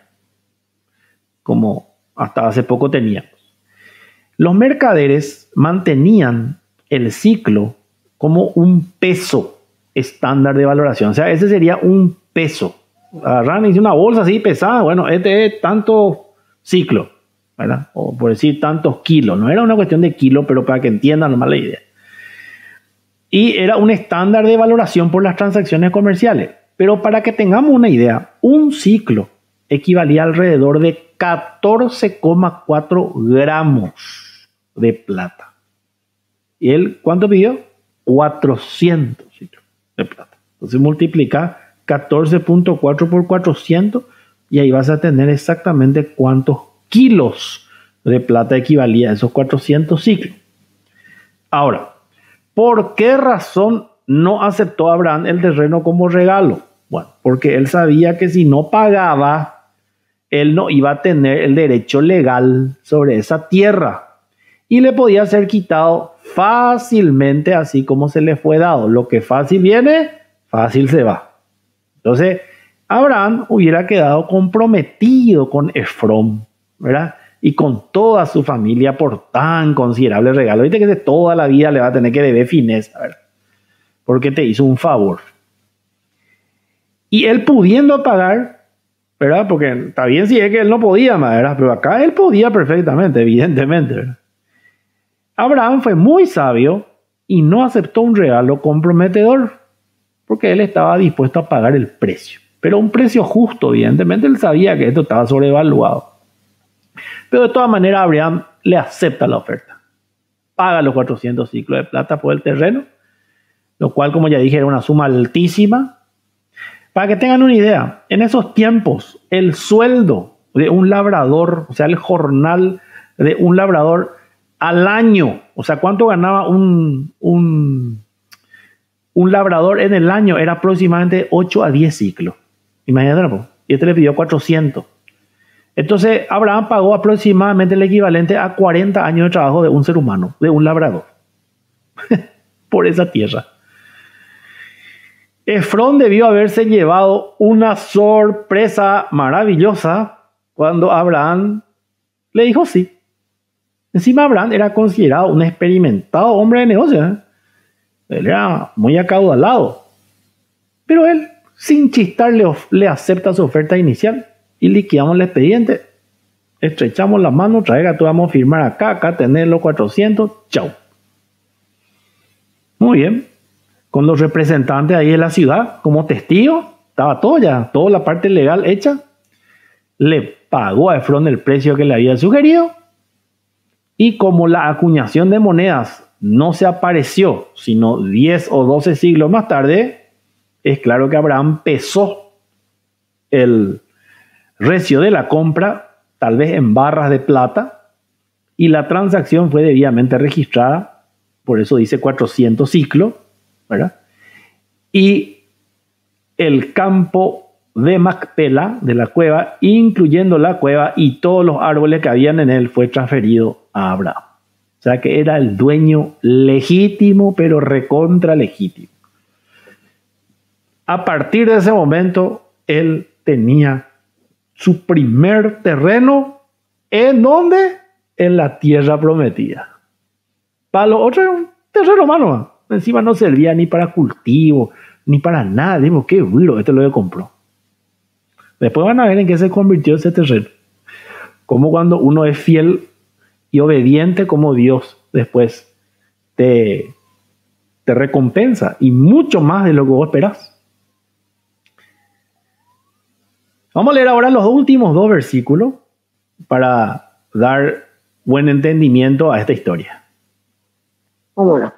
como hasta hace poco teníamos. Los mercaderes mantenían el ciclo como un peso estándar de valoración. O sea, ese sería un peso. Agarran y una bolsa así pesada, bueno, este es tanto ciclo, ¿verdad? O por decir tantos kilos. No era una cuestión de kilo, pero para que entiendan nomás la idea. Y era un estándar de valoración por las transacciones comerciales. Pero para que tengamos una idea, un ciclo equivalía alrededor de 14,4 gramos de plata. ¿Y él cuánto pidió? 400 ciclos de plata. Entonces multiplica 14.4 por 400 y ahí vas a tener exactamente cuántos kilos de plata equivalía a esos 400 ciclos. Ahora, ¿por qué razón no aceptó Abraham el terreno como regalo? Bueno, porque él sabía que si no pagaba, él no iba a tener el derecho legal sobre esa tierra y le podía ser quitado fácilmente, así como se le fue dado. Lo que fácil viene, fácil se va. Entonces, Abraham hubiera quedado comprometido con Efrón, ¿verdad? Y con toda su familia por tan considerable regalo. Viste que de toda la vida le va a tener que deber fineza, ¿verdad? Porque te hizo un favor. Y él pudiendo pagar, ¿verdad? Porque está bien si es que él no podía más, ¿verdad? Pero acá él podía perfectamente, evidentemente, ¿verdad? Abraham fue muy sabio y no aceptó un regalo comprometedor, porque él estaba dispuesto a pagar el precio. Pero un precio justo, evidentemente, él sabía que esto estaba sobrevaluado. Pero de todas maneras, Abraham le acepta la oferta. Paga los 400 ciclos de plata por el terreno, lo cual, como ya dije, era una suma altísima. Para que tengan una idea, en esos tiempos, el sueldo de un labrador, o sea, el jornal de un labrador al año, o sea, ¿cuánto ganaba un labrador en el año? Era aproximadamente 8 a 10 ciclos. Imagínate, y este le pidió 400. Entonces, Abraham pagó aproximadamente el equivalente a 40 años de trabajo de un ser humano, de un labrador, por esa tierra. Efrón debió haberse llevado una sorpresa maravillosa cuando Abraham le dijo sí. Encima, Abraham era considerado un experimentado hombre de negocios. Él era muy acaudalado. Pero él, sin chistar, le acepta su oferta inicial y liquidamos el expediente. Estrechamos la mano, traiga, tú vamos a firmar acá tener los 400, chao. Muy bien. Con los representantes ahí de la ciudad como testigos, estaba todo ya, toda la parte legal hecha. Le pagó a Efrón el precio que le había sugerido. Y como la acuñación de monedas no se apareció, sino 10 o 12 siglos más tarde, es claro que Abraham pesó el recio de la compra, tal vez en barras de plata, y la transacción fue debidamente registrada, por eso dice 400 ciclos, ¿verdad? Y el campo de Macpela, de la cueva, incluyendo la cueva y todos los árboles que habían en él, fue transferido a Abraham. O sea que era el dueño legítimo, pero recontra legítimo. A partir de ese momento, él tenía su primer terreno. ¿En dónde? En la tierra prometida. Para los otros era un terreno humano. Encima no servía ni para cultivo, ni para nada. Digo, qué güiro, este lo que compró. Después van a ver en qué se convirtió ese terreno. Como cuando uno es fiel y obediente, como Dios después te recompensa. Y mucho más de lo que vos esperás. Vamos a leer ahora los últimos 2 versículos para dar buen entendimiento a esta historia. Vámonos.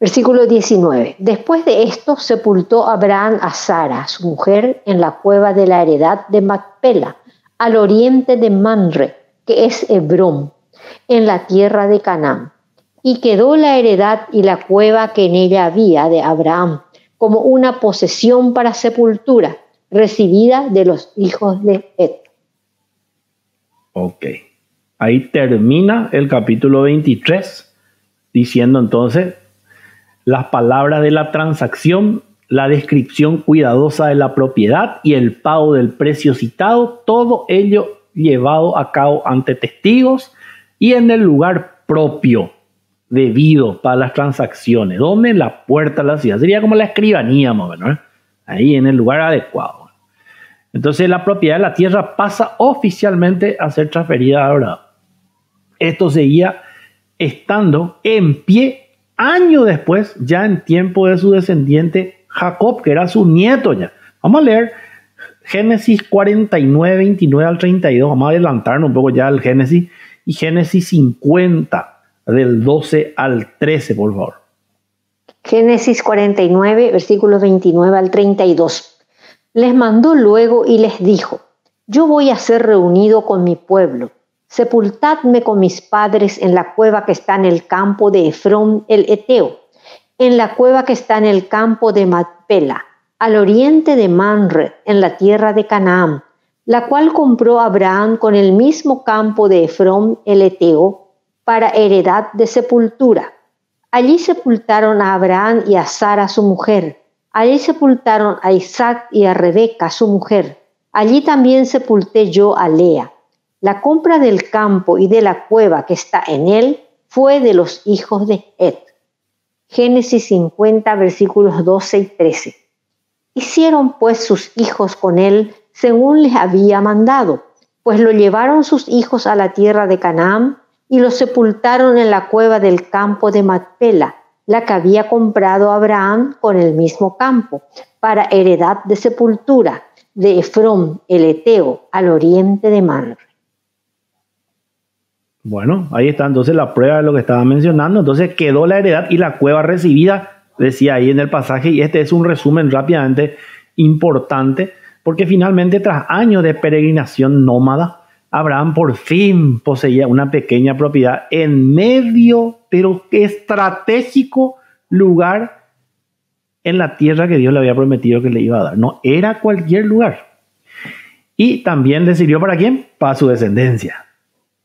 Versículo 19. Después de esto sepultó Abraham a Sara, su mujer, en la cueva de la heredad de Macpela, al oriente de Manre, que es Hebrón, en la tierra de Canaán. Y quedó la heredad y la cueva que en ella había de Abraham, como una posesión para sepultura, recibida de los hijos de Het. Ok. Ahí termina el capítulo 23, diciendo entonces las palabras de la transacción, la descripción cuidadosa de la propiedad y el pago del precio citado, todo ello llevado a cabo ante testigos y en el lugar propio debido para las transacciones, donde en la puerta de la ciudad, sería como la escribanía, más o menos, ¿eh? Ahí en el lugar adecuado. Entonces la propiedad de la tierra pasa oficialmente a ser transferida a Abraham. Esto seguía estando en pie años después, ya en tiempo de su descendiente Jacob, que era su nieto ya. Vamos a leer Génesis 49, 29 al 32. Vamos a adelantarnos un poco ya al Génesis. Y Génesis 50, del 12 al 13, por favor. Génesis 49, versículos 29 al 32. Les mandó luego y les dijo: yo voy a ser reunido con mi pueblo. Sepultadme con mis padres en la cueva que está en el campo de Efrón el Eteo, en la cueva que está en el campo de Macpela, al oriente de Manre, en la tierra de Canaán, la cual compró Abraham con el mismo campo de Efrón el Eteo para heredad de sepultura. Allí sepultaron a Abraham y a Sara su mujer. Allí sepultaron a Isaac y a Rebeca su mujer. Allí también sepulté yo a Lea. La compra del campo y de la cueva que está en él fue de los hijos de Het. Génesis 50, versículos 12 y 13. Hicieron pues sus hijos con él según les había mandado, pues lo llevaron sus hijos a la tierra de Canaán y lo sepultaron en la cueva del campo de Macpela, la que había comprado Abraham con el mismo campo, para heredad de sepultura, de Efrón el Eteo, al oriente de Manre. Bueno, ahí está entonces la prueba de lo que estaba mencionando. Entonces quedó la heredad y la cueva recibida, decía ahí en el pasaje, y este es un resumen rápidamente importante, porque finalmente tras años de peregrinación nómada, Abraham por fin poseía una pequeña propiedad en medio, pero estratégico lugar en la tierra que Dios le había prometido que le iba a dar. No era cualquier lugar. Y también le sirvió ¿para quién? Para su descendencia.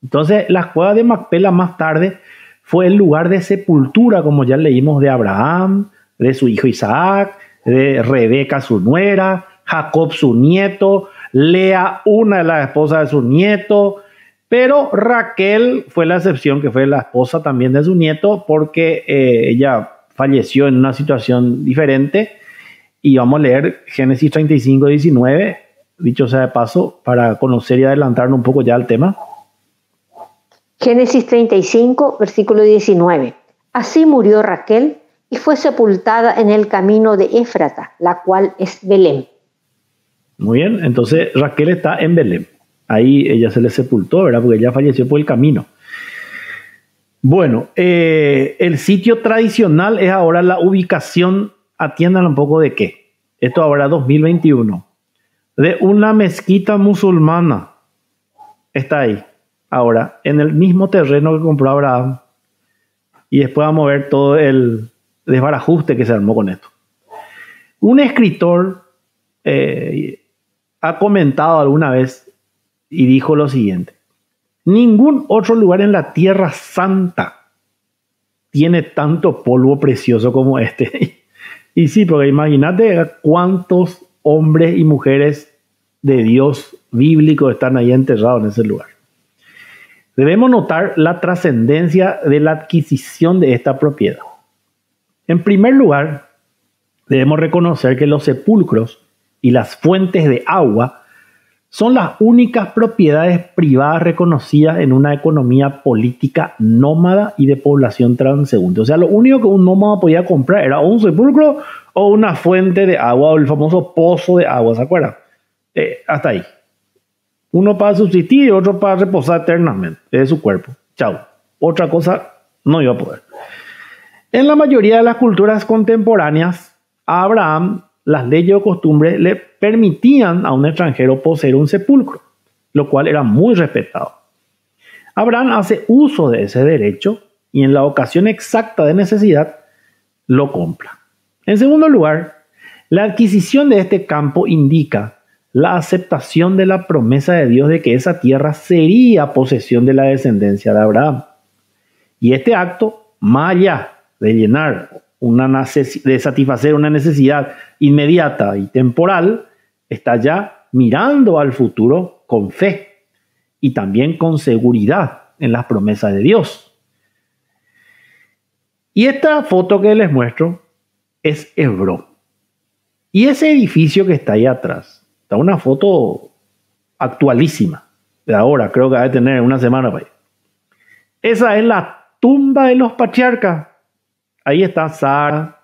Entonces, la cueva de Macpela más tarde fue el lugar de sepultura, como ya leímos, de Abraham, de su hijo Isaac, de Rebeca su nuera, Jacob su nieto, Lea una de las esposas de su nieto, pero Raquel fue la excepción, que fue la esposa también de su nieto, porque ella falleció en una situación diferente. Y vamos a leer Génesis 35, 19, dicho sea de paso, para conocer y adelantarnos un poco ya al tema. Génesis 35, versículo 19. Así murió Raquel y fue sepultada en el camino de Éfrata, la cual es Belén. Muy bien, entonces Raquel está en Belén. Ahí ella se le sepultó, ¿verdad? Porque ella falleció por el camino. Bueno, el sitio tradicional es ahora la ubicación, atiendan un poco de qué. Esto ahora 2021. De una mezquita musulmana. Está ahí. Ahora, en el mismo terreno que compró Abraham. Y después vamos a ver todo el desbarajuste que se armó con esto. Un escritor ha comentado alguna vez y dijo lo siguiente: ningún otro lugar en la Tierra Santa tiene tanto polvo precioso como este. Y sí, porque imagínate cuántos hombres y mujeres de Dios bíblico están ahí enterrados en ese lugar. Debemos notar la trascendencia de la adquisición de esta propiedad. En primer lugar, debemos reconocer que los sepulcros y las fuentes de agua son las únicas propiedades privadas reconocidas en una economía política nómada y de población transeúnte. O sea, lo único que un nómada podía comprar era un sepulcro o una fuente de agua, o el famoso pozo de agua, ¿se acuerdan? Hasta ahí. Uno para subsistir y otro para reposar eternamente de su cuerpo. Chao. Otra cosa no iba a poder. En la mayoría de las culturas contemporáneas, a Abraham las leyes o costumbres le permitían a un extranjero poseer un sepulcro, lo cual era muy respetado. Abraham hace uso de ese derecho y en la ocasión exacta de necesidad lo compra. En segundo lugar, la adquisición de este campo indica la aceptación de la promesa de Dios de que esa tierra sería posesión de la descendencia de Abraham. Y este acto, más allá de llenar de satisfacer una necesidad inmediata y temporal, está ya mirando al futuro con fe y también con seguridad en las promesas de Dios. Y esta foto que les muestro es Hebrón. Y ese edificio que está ahí atrás, está una foto actualísima de ahora, creo que va a tener una semana para ahí. Esa es la tumba de los patriarcas. Ahí está Sara,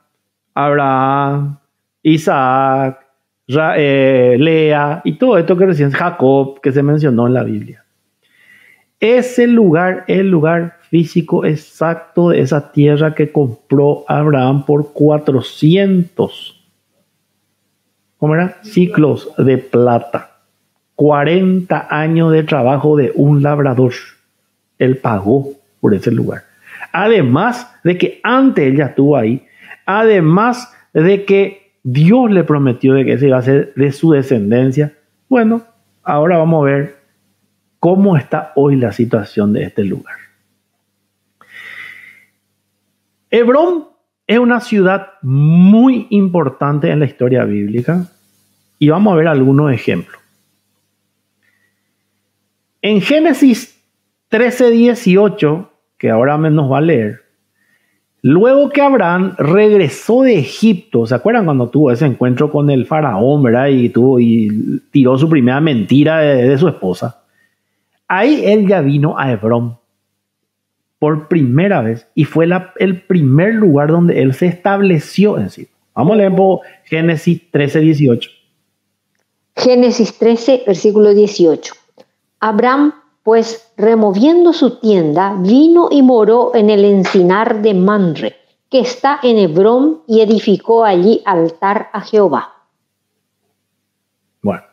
Abraham, Isaac, Lea y todo esto que recién Jacob, que se mencionó en la Biblia. Ese lugar, el lugar físico exacto de esa tierra que compró Abraham por 400 ciclos de plata. 40 años de trabajo de un labrador. Él pagó por ese lugar. Además de que antes él ya estuvo ahí, además de que Dios le prometió de que ese iba a ser de su descendencia. Bueno, ahora vamos a ver cómo está hoy la situación de este lugar. Hebrón es una ciudad muy importante en la historia bíblica y vamos a ver algunos ejemplos. En Génesis 13:18, que ahora nos va a leer, luego que Abraham regresó de Egipto, ¿se acuerdan cuando tuvo ese encuentro con el faraón, ¿verdad? Y tiró su primera mentira de su esposa. Ahí él ya vino a Hebrón por primera vez y fue el primer lugar donde él se estableció en sí. Vamos a leer por Génesis 13:18. Génesis 13, versículo 18. Abraham, pues, removiendo su tienda, vino y moró en el encinar de Mamre, que está en Hebrón, y edificó allí altar a Jehová. Bueno,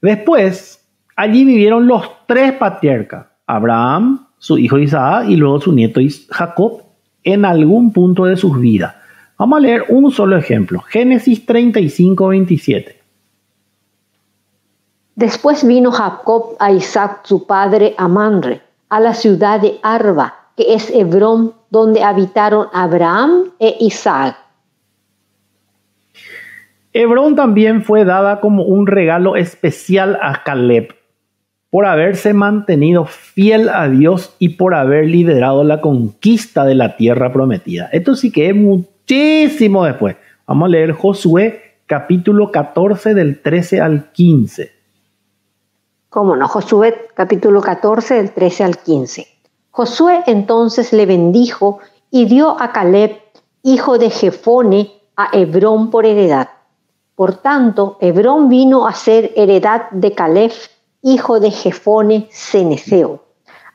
después, allí vivieron los tres patriarcas, Abraham, su hijo Isaac y luego su nieto Jacob, en algún punto de sus vidas. Vamos a leer un solo ejemplo, Génesis 35:27. Después vino Jacob a Isaac su padre a Mamre, a la ciudad de Arba, que es Hebrón, donde habitaron Abraham e Isaac. Hebrón también fue dada como un regalo especial a Caleb, por haberse mantenido fiel a Dios y por haber liderado la conquista de la tierra prometida. Esto sí que es muchísimo después. Vamos a leer Josué capítulo 14 del 13 al 15. ¿Cómo no? Josué capítulo 14 del 13 al 15. Josué entonces le bendijo y dio a Caleb, hijo de Jefone, a Hebrón por heredad. Por tanto, Hebrón vino a ser heredad de Caleb, hijo de Jefone cenezeo,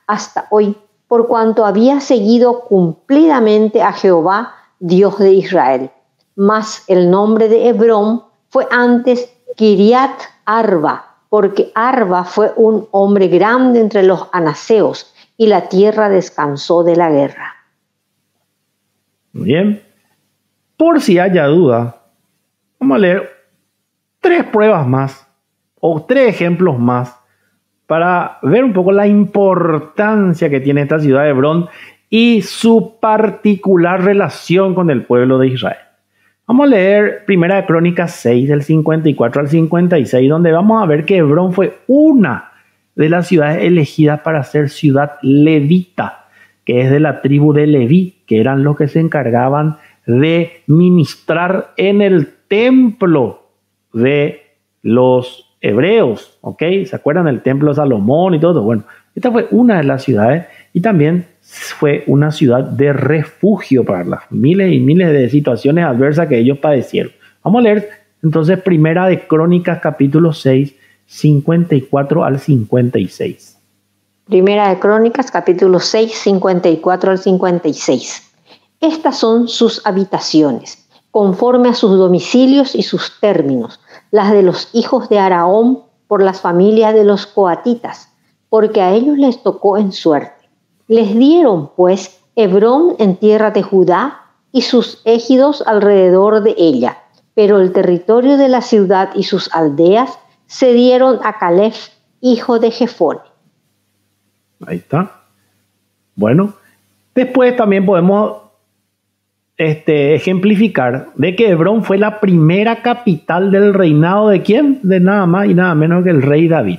hasta hoy, por cuanto había seguido cumplidamente a Jehová, Dios de Israel. Mas el nombre de Hebrón fue antes Kiriat Arba, porque Arba fue un hombre grande entre los anaseos, y la tierra descansó de la guerra. Bien, por si haya duda, vamos a leer 3 pruebas más, o 3 ejemplos más, para ver un poco la importancia que tiene esta ciudad de Hebrón y su particular relación con el pueblo de Israel. Vamos a leer Primera de Crónicas 6, del 54 al 56, donde vamos a ver que Hebrón fue una de las ciudades elegidas para ser ciudad levita, que es de la tribu de Leví, que eran los que se encargaban de ministrar en el templo de los hebreos, ¿ok? ¿Se acuerdan del templo de Salomón y todo? Bueno, esta fue una de las ciudades y también fue una ciudad de refugio para las miles y miles de situaciones adversas que ellos padecieron. Vamos a leer entonces Primera de Crónicas capítulo 6, 54 al 56. Primera de Crónicas capítulo 6, 54 al 56. Estas son sus habitaciones, conforme a sus domicilios y sus términos, las de los hijos de Aarón por las familias de los coatitas, porque a ellos les tocó en suerte. Les dieron, pues, Hebrón en tierra de Judá y sus ejidos alrededor de ella, pero el territorio de la ciudad y sus aldeas se dieron a Caleb, hijo de Jefone. Ahí está. Bueno, después también podemos ejemplificar de que Hebrón fue la primera capital del reinado de ¿quién? De nada más y nada menos que el rey David.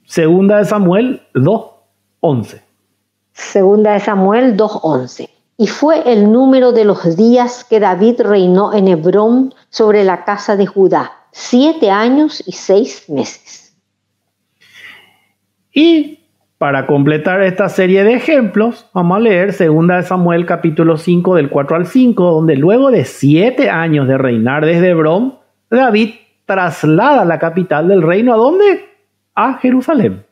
Segunda de Samuel 2:11. Segunda de Samuel 2:11. Y fue el número de los días que David reinó en Hebrón sobre la casa de Judá, 7 años y 6 meses. Y para completar esta serie de ejemplos, vamos a leer Segunda de Samuel capítulo 5 del 4 al 5, donde luego de 7 años de reinar desde Hebrón, David traslada la capital del reino ¿a dónde? A Jerusalén.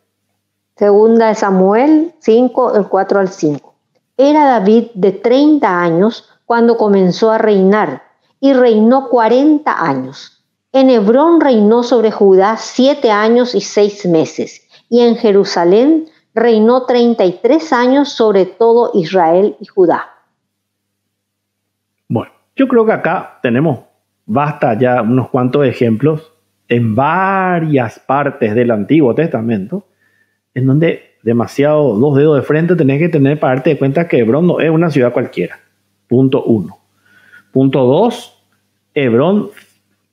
Segunda de Samuel 5, del 4 al 5. Era David de 30 años cuando comenzó a reinar y reinó 40 años. En Hebrón reinó sobre Judá 7 años y 6 meses y en Jerusalén reinó 33 años sobre todo Israel y Judá. Bueno, yo creo que acá tenemos, basta ya unos cuantos ejemplos en varias partes del Antiguo Testamento, en donde demasiado dos dedos de frente tenés que tener para darte cuenta que Hebrón no es una ciudad cualquiera. Punto 1. Punto 2, Hebrón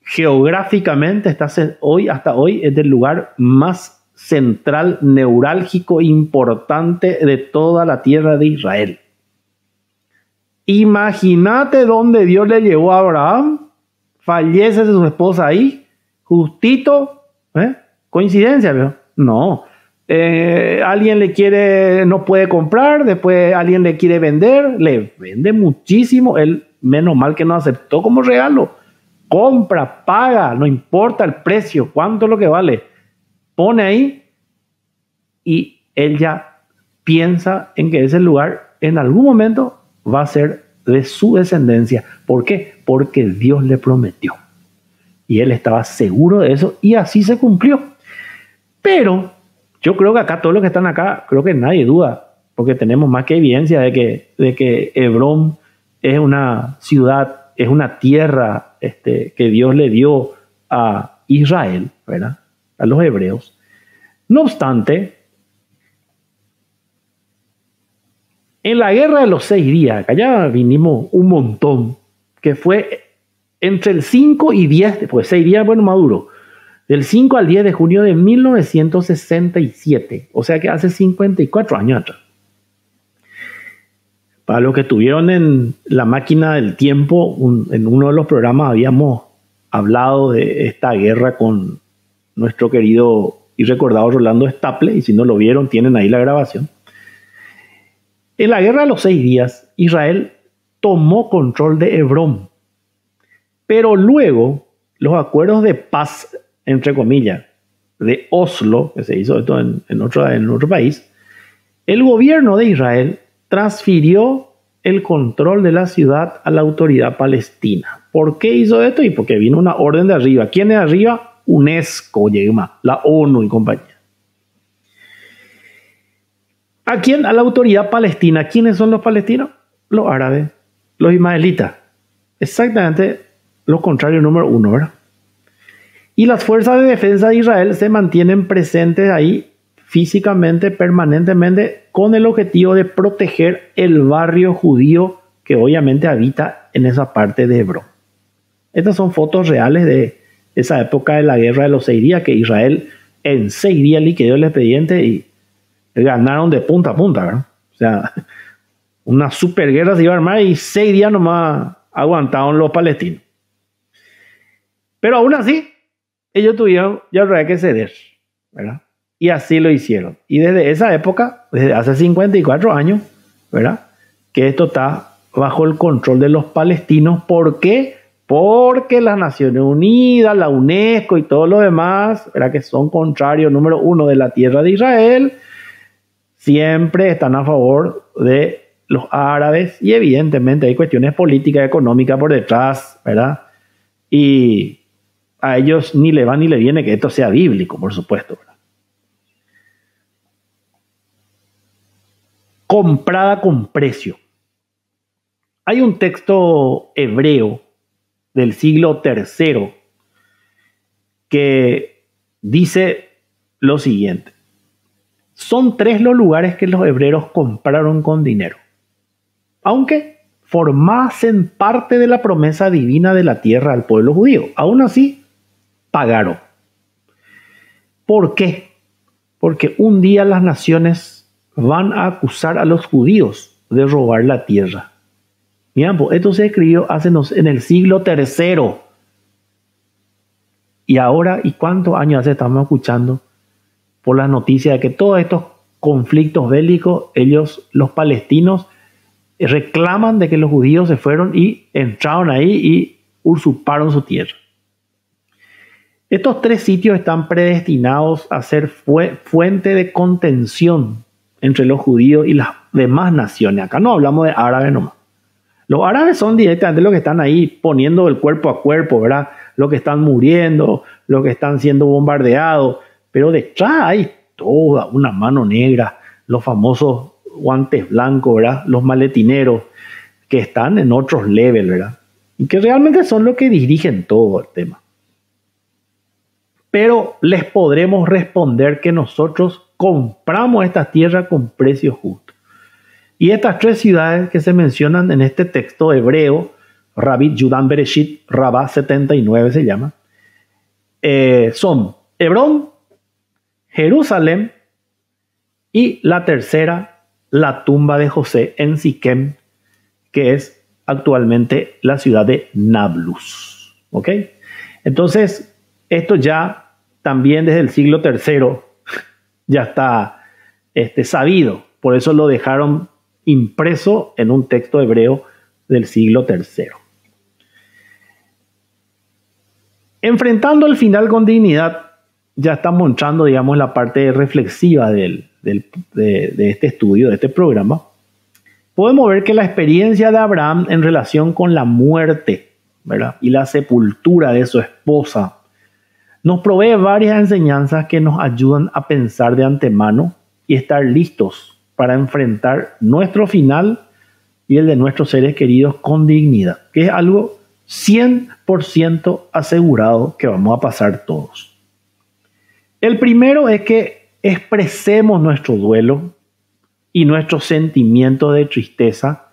geográficamente hasta hoy es el lugar más central, neurálgico, importante de toda la tierra de Israel. Imagínate dónde Dios le llevó a Abraham, fallece su esposa ahí, justito, coincidencia, ¿no? No. Alguien le quiere, no puede comprar, después alguien le quiere vender, le vende muchísimo, él menos mal que no aceptó como regalo, compra, paga, no importa el precio, cuánto es lo que vale, pone ahí y él ya piensa en que ese lugar en algún momento va a ser de su descendencia. ¿Por qué? Porque Dios le prometió. Y él estaba seguro de eso y así se cumplió. Pero yo creo que acá, todos los que están acá, creo que nadie duda, porque tenemos más que evidencia de que Hebrón es una ciudad, es una tierra que Dios le dio a Israel, ¿verdad? A los hebreos. No obstante, en la guerra de los 6 días, acá ya vinimos un montón, que fue entre el 5 y 10, pues 6 días, bueno, más duro, del 5 al 10 de junio de 1967, o sea que hace 54 años atrás. Para los que estuvieron en la máquina del tiempo, en uno de los programas habíamos hablado de esta guerra con nuestro querido y recordado Rolando Staple, y si no lo vieron, tienen ahí la grabación. En la guerra de los 6 días, Israel tomó control de Hebrón, pero luego los acuerdos de paz, entre comillas, de Oslo, que se hizo esto en otro país, el gobierno de Israel transfirió el control de la ciudad a la autoridad palestina. ¿Por qué hizo esto? Y porque vino una orden de arriba. ¿Quién es arriba? UNESCO, la ONU y compañía. ¿A quién? A la autoridad palestina. ¿Quiénes son los palestinos? Los árabes, los ismaelitas. Exactamente lo contrario número 1, ¿verdad? Y las fuerzas de defensa de Israel se mantienen presentes ahí físicamente, permanentemente, con el objetivo de proteger el barrio judío que obviamente habita en esa parte de Hebrón. Estas son fotos reales de esa época de la guerra de los 6 días, que Israel en 6 días liquidó el expediente y ganaron de punta a punta, ¿verdad? O sea, una superguerra se iba a armar y 6 días nomás aguantaron los palestinos. Pero aún así, ellos tuvieron ya que ceder, ¿verdad? Y así lo hicieron. Y desde esa época, desde hace 54 años, ¿verdad?, que esto está bajo el control de los palestinos. ¿Por qué? Porque las Naciones Unidas, la UNESCO y todo lo demás, ¿verdad?, que son contrarios número 1 de la tierra de Israel, siempre están a favor de los árabes, y evidentemente hay cuestiones políticas, económicas por detrás, ¿verdad? Y a ellos ni le va ni le viene que esto sea bíblico, por supuesto, ¿verdad? Comprada con precio. Hay un texto hebreo del siglo III que dice lo siguiente: son 3 los lugares que los hebreos compraron con dinero, aunque formasen parte de la promesa divina de la tierra al pueblo judío. Aún así, pagaron. ¿Por qué? Porque un día las naciones van a acusar a los judíos de robar la tierra. Miren, pues esto se escribió en el siglo III. Y ahora, ¿y cuántos años hace estamos escuchando por las noticias de que todos estos conflictos bélicos, ellos, los palestinos, reclaman de que los judíos se fueron y entraron ahí y usurparon su tierra? Estos 3 sitios están predestinados a ser fuente de contención entre los judíos y las demás naciones. Acá no hablamos de árabes nomás. Los árabes son directamente los que están ahí poniendo el cuerpo a cuerpo, ¿verdad? Los que están muriendo, los que están siendo bombardeados. Pero detrás hay toda una mano negra, los famosos guantes blancos, ¿verdad?, los maletineros, que están en otros levels, ¿verdad?, y que realmente son los que dirigen todo el tema. Pero les podremos responder que nosotros compramos esta tierra con precio justo. Y estas 3 ciudades que se mencionan en este texto hebreo, Rabit Yudan Bereshit, Rabá 79 se llama, son Hebrón, Jerusalén y la tercera, la tumba de José en Siquem, que es actualmente la ciudad de Nablus. ¿Ok? Entonces, esto ya también desde el siglo III ya está sabido. Por eso lo dejaron impreso en un texto hebreo del siglo III. Enfrentando el final con dignidad, ya estamos entrando, digamos, la parte reflexiva de este estudio, de este programa. Podemos ver que la experiencia de Abraham en relación con la muerte, ¿verdad?, y la sepultura de su esposa nos provee varias enseñanzas que nos ayudan a pensar de antemano y estar listos para enfrentar nuestro final y el de nuestros seres queridos con dignidad, que es algo 100% asegurado que vamos a pasar todos. El primero es que expresemos nuestro duelo y nuestro sentimiento de tristeza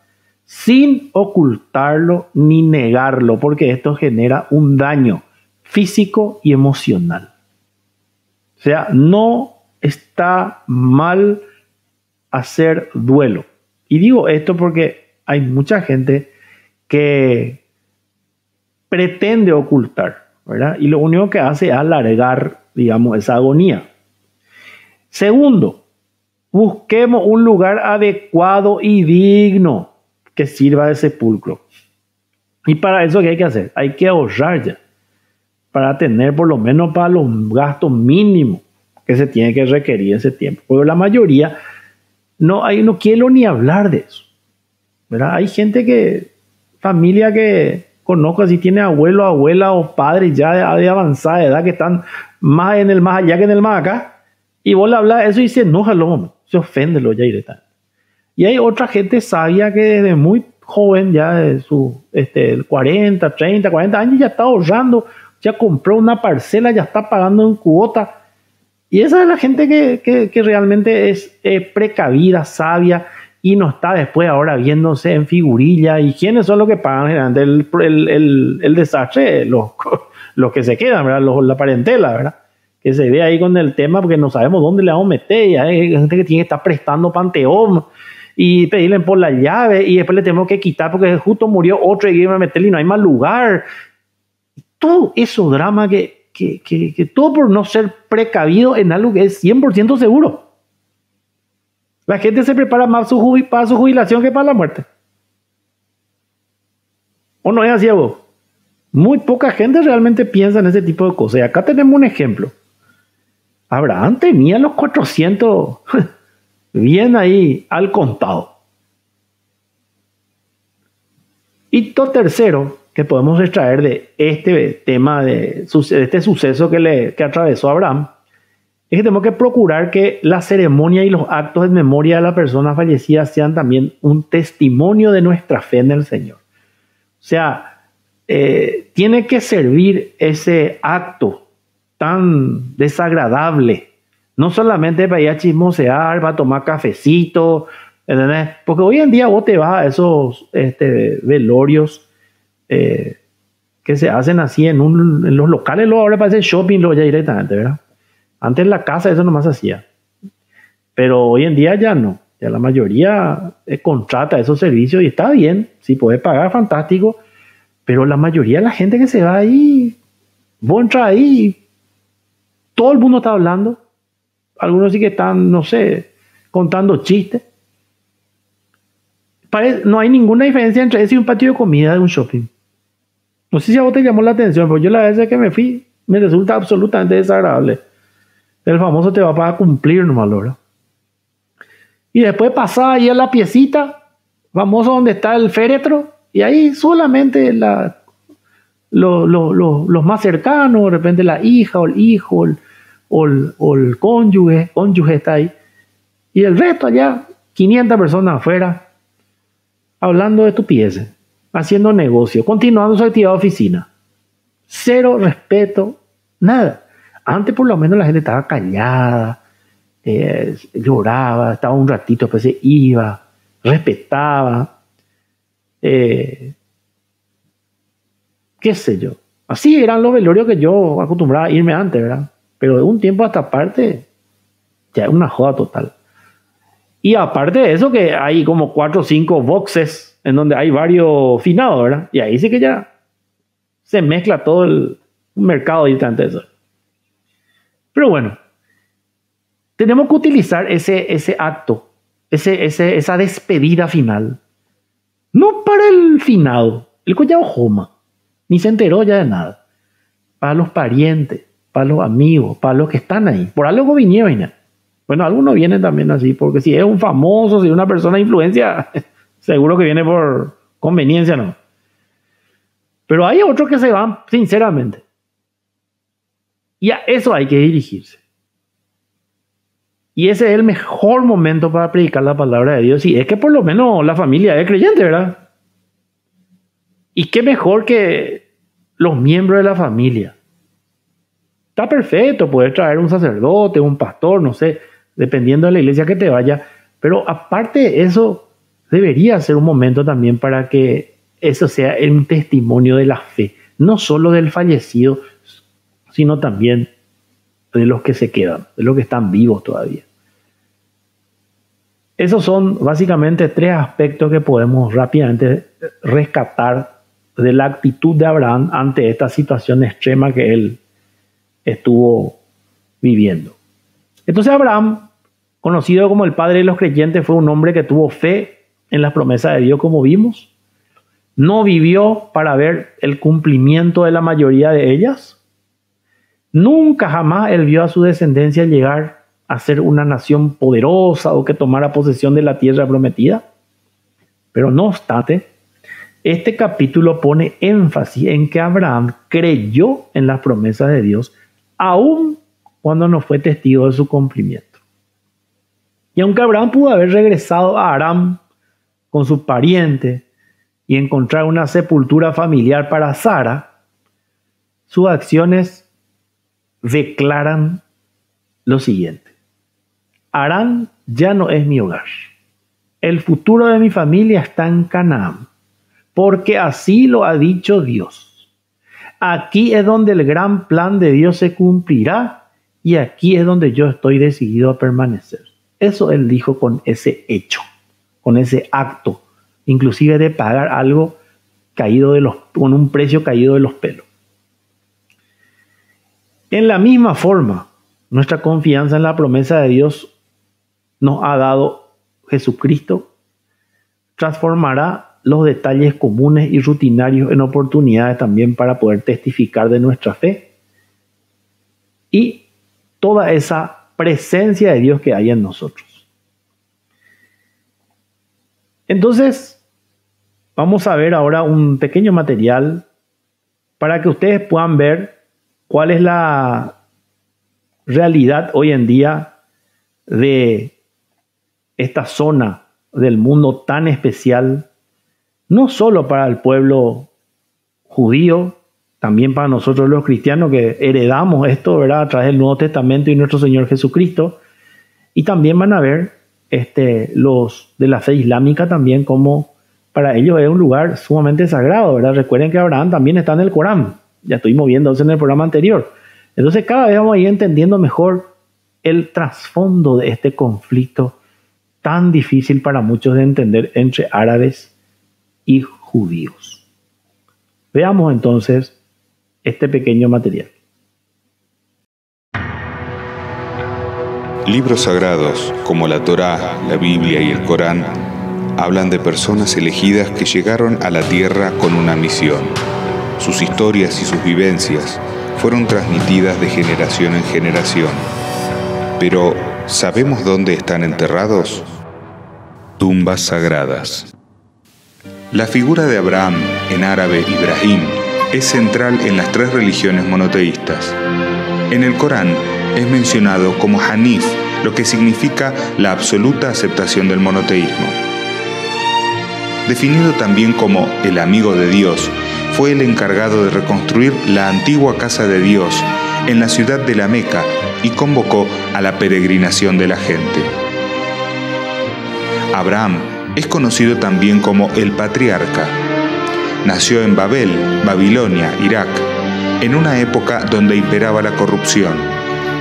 sin ocultarlo ni negarlo, porque esto genera un daño físico y emocional. O sea, no está mal hacer duelo. Y digo esto porque hay mucha gente que pretende ocultar, ¿verdad?, y lo único que hace es alargar, digamos, esa agonía. Segundo, busquemos un lugar adecuado y digno que sirva de sepulcro. Y para eso, ¿qué hay que hacer? Hay que ahorrar ya, para tener por lo menos para los gastos mínimos que se tiene que requerir ese tiempo. Porque la mayoría no quiero ni hablar de eso, ¿verdad? Hay gente familia que conozco, si tiene abuelo, abuela o padres ya de avanzada edad que están más en el más allá que en el más acá, y vos le hablas de eso y se enoja, se ofende ya directamente. Y hay otra gente sabia que desde muy joven, ya de sus 40, 30, 40 años, ya está ahorrando, ya compró una parcela, ya está pagando en cuota, Y esa es la gente que realmente es precavida, sabia, y no está después ahora viéndose en figurilla. ¿Y quiénes son los que pagan generalmente el desastre? Los que se quedan, ¿verdad? La parentela, ¿verdad? Que se ve ahí con el tema porque no sabemos dónde le vamos a meter. Y hay gente que tiene que estar prestando panteón y pedirle por la llave, y después le tenemos que quitar porque justo murió otro y iba a meterle y no hay más lugar. Todo eso drama que todo por no ser precavido en algo que es 100% seguro. La gente se prepara más para su jubilación que para la muerte. ¿O no es así, vos? Muy poca gente realmente piensa en ese tipo de cosas. Y acá tenemos un ejemplo. Abraham tenía los 400 bien ahí al contado. Y lo tercero que podemos extraer de este tema, de este suceso que atravesó a Abraham, es que tenemos que procurar que la ceremonia y los actos en memoria de la persona fallecida sean también un testimonio de nuestra fe en el Señor. O sea, tiene que servir ese acto tan desagradable, no solamente para ir a chismosear, para tomar cafecito, ¿entendés? Porque hoy en día vos te vas a esos velorios que se hacen así en los locales, luego ahora parece shopping, luego ya directamente, ¿verdad? Antes en la casa eso nomás hacía, pero hoy en día ya no, ya la mayoría contrata esos servicios y está bien, si puedes pagar, fantástico, pero la mayoría de la gente que se va ahí, vos entras ahí, todo el mundo está hablando, algunos sí que están, no sé, contando chistes. No hay ninguna diferencia entre eso y un patio de comida de un shopping. No sé si a vos te llamó la atención, pero yo la vez que me fui, me resulta absolutamente desagradable. El famoso te va para cumplir nomás, ¿verdad? Y después pasaba ahí a la piecita, famoso donde está el féretro, y ahí solamente los más cercanos, de repente la hija o el hijo o el cónyuge está ahí. Y el resto allá, 500 personas afuera, hablando de estupideces, haciendo negocio, continuando su actividad de oficina. Cero respeto, nada. Antes por lo menos la gente estaba callada, lloraba, estaba un ratito, después se iba, respetaba. Qué sé yo. Así eran los velorios que yo acostumbraba a irme antes, ¿verdad? Pero de un tiempo a esta parte, ya es una joda total. Y aparte de eso, que hay como 4 o 5 boxes en donde hay varios finados, ¿verdad? Y ahí sí que ya se mezcla todo el mercado distante de eso. Pero bueno, tenemos que utilizar ese acto, esa despedida final, no para el finado, el cuñado Joma, ni se enteró ya de nada, para los parientes, para los amigos, para los que están ahí. Por algo vinieron. Bueno, algunos vienen también así, porque si es un famoso, si es una persona de influencia, seguro que viene por conveniencia, ¿no? Pero hay otros que se van sinceramente. Y a eso hay que dirigirse. Y ese es el mejor momento para predicar la palabra de Dios. Y es que por lo menos la familia es creyente, ¿verdad? Y qué mejor que los miembros de la familia. Está perfecto poder traer un sacerdote, un pastor, no sé, dependiendo de la iglesia que te vaya. Pero aparte de eso, debería ser un momento también para que eso sea un testimonio de la fe. No solo del fallecido, sino también de los que se quedan, de los que están vivos todavía. Esos son básicamente 3 aspectos que podemos rápidamente rescatar de la actitud de Abraham ante esta situación extrema que él estuvo viviendo. Entonces Abraham, conocido como el padre de los creyentes, fue un hombre que tuvo fe en las promesas de Dios, como vimos. No vivió para ver el cumplimiento de la mayoría de ellas. Nunca jamás él vio a su descendencia llegar a ser una nación poderosa o que tomara posesión de la tierra prometida. Pero no obstante, este capítulo pone énfasis en que Abraham creyó en las promesas de Dios, aun cuando no fue testigo de su cumplimiento. Y aunque Abraham pudo haber regresado a Aram con sus parientes y encontrar una sepultura familiar para Sara, sus acciones declaran lo siguiente: Harán ya no es mi hogar. El futuro de mi familia está en Canaán, porque así lo ha dicho Dios. Aquí es donde el gran plan de Dios se cumplirá y aquí es donde yo estoy decidido a permanecer. Eso él dijo con ese hecho, con ese acto, inclusive de pagar algo caído con un precio caído de los pelos. En la misma forma, nuestra confianza en la promesa de Dios nos ha dado Jesucristo, transformará los detalles comunes y rutinarios en oportunidades también para poder testificar de nuestra fe y toda esa presencia de Dios que hay en nosotros. Entonces, vamos a ver ahora un pequeño material para que ustedes puedan ver cuál es la realidad hoy en día de esta zona del mundo tan especial, no solo para el pueblo judío, también para nosotros los cristianos que heredamos esto, ¿verdad?, a través del Nuevo Testamento y nuestro Señor Jesucristo. Y también van a ver los de la fe islámica también, como para ellos es un lugar sumamente sagrado, ¿verdad? Recuerden que Abraham también está en el Corán, ya estuvimos viendo eso en el programa anterior. Entonces cada vez vamos a ir entendiendo mejor el trasfondo de este conflicto tan difícil para muchos de entender entre árabes y judíos. Veamos entonces este pequeño material. Libros sagrados como la Torá, la Biblia y el Corán hablan de personas elegidas que llegaron a la tierra con una misión. Sus historias y sus vivencias fueron transmitidas de generación en generación. Pero, ¿sabemos dónde están enterrados? Tumbas sagradas. La figura de Abraham, en árabe Ibrahim, es central en las tres religiones monoteístas. En el Corán es mencionado como Hanif, lo que significa la absoluta aceptación del monoteísmo. Definido también como el amigo de Dios, fue el encargado de reconstruir la antigua casa de Dios en la ciudad de la Meca y convocó a la peregrinación de la gente. Abraham es conocido también como el patriarca. Nació en Babel, Babilonia, Irak, en una época donde imperaba la corrupción.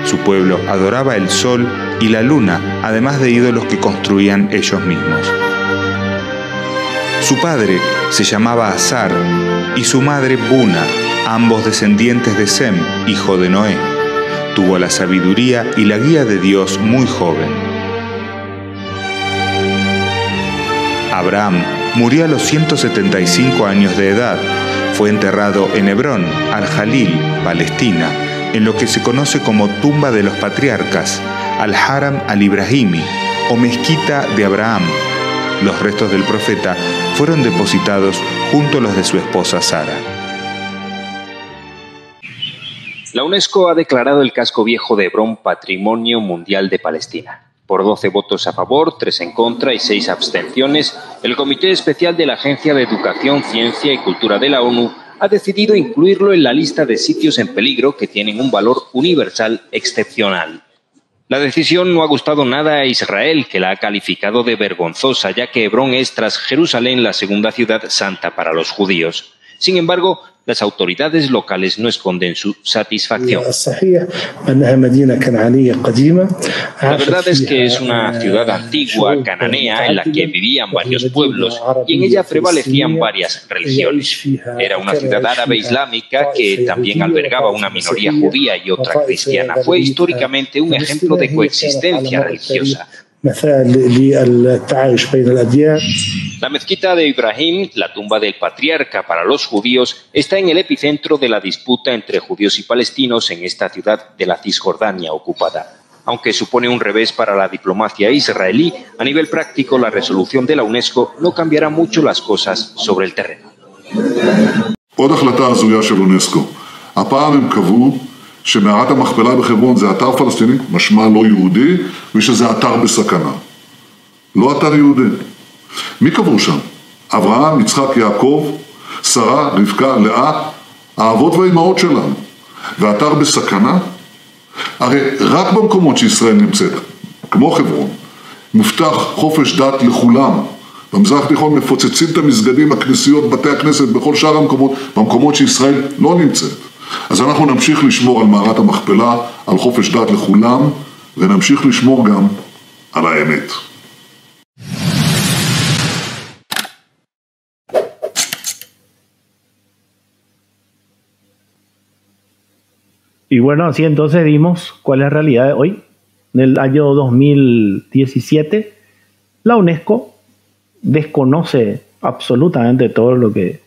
Su pueblo adoraba el sol y la luna, además de ídolos que construían ellos mismos. Su padre se llamaba Azar y su madre Buna, ambos descendientes de Sem, hijo de Noé. Tuvo la sabiduría y la guía de Dios muy joven. Abraham murió a los 175 años de edad. Fue enterrado en Hebrón, Al-Jalil, Palestina, en lo que se conoce como Tumba de los Patriarcas, Al-Haram Al-Ibrahimi o Mezquita de Abraham. Los restos del profeta fueron depositados junto a los de su esposa Sara. La UNESCO ha declarado el casco viejo de Hebrón Patrimonio Mundial de Palestina. Por 12 votos a favor, 3 en contra y 6 abstenciones, el Comité Especial de la Agencia de Educación, Ciencia y Cultura de la ONU ha decidido incluirlo en la lista de sitios en peligro que tienen un valor universal excepcional. La decisión no ha gustado nada a Israel, que la ha calificado de vergonzosa, ya que Hebrón es, tras Jerusalén, la segunda ciudad santa para los judíos. Sin embargo, las autoridades locales no esconden su satisfacción. La verdad es que es una ciudad antigua, cananea, en la que vivían varios pueblos y en ella prevalecían varias religiones. Era una ciudad árabe islámica que también albergaba una minoría judía y otra cristiana. Fue históricamente un ejemplo de coexistencia religiosa. La mezquita de Ibrahim, la tumba del patriarca para los judíos, está en el epicentro de la disputa entre judíos y palestinos en esta ciudad de la Cisjordania ocupada. Aunque supone un revés para la diplomacia israelí, a nivel práctico la resolución de la UNESCO no cambiará mucho las cosas sobre el terreno. עוד החלטה הזויה של אונסקו. הפעם הם קבעו שמערת המכפלה בחברון זה אתר פלסטיני, משמע לא יהודי, ושזה אתר בסכנה. לא אתר יהודי. מי קבעו שם? אברהם, יצחק, יעקב, שרה, רבקה, לאה, האבות והאימהות שלנו. ואתר בסכנה? הרי רק במקומות שישראל נמצאת, כמו חברון, מובטח חופש דת לכולם. במזרח התיכון מפוצצים את המסגדים, הכנסיות, בתי הכנסת, בכל שאר המקומות, במקומות שישראל לא נמצאת. אז אנחנו נמשיך לשמור על מערת המכפלה, על חופש דת לכולם, ונמשיך לשמור גם על האמת. Y bueno, así entonces vimos cuál es la realidad de hoy. En el año 2017, la UNESCO desconoce absolutamente todo lo que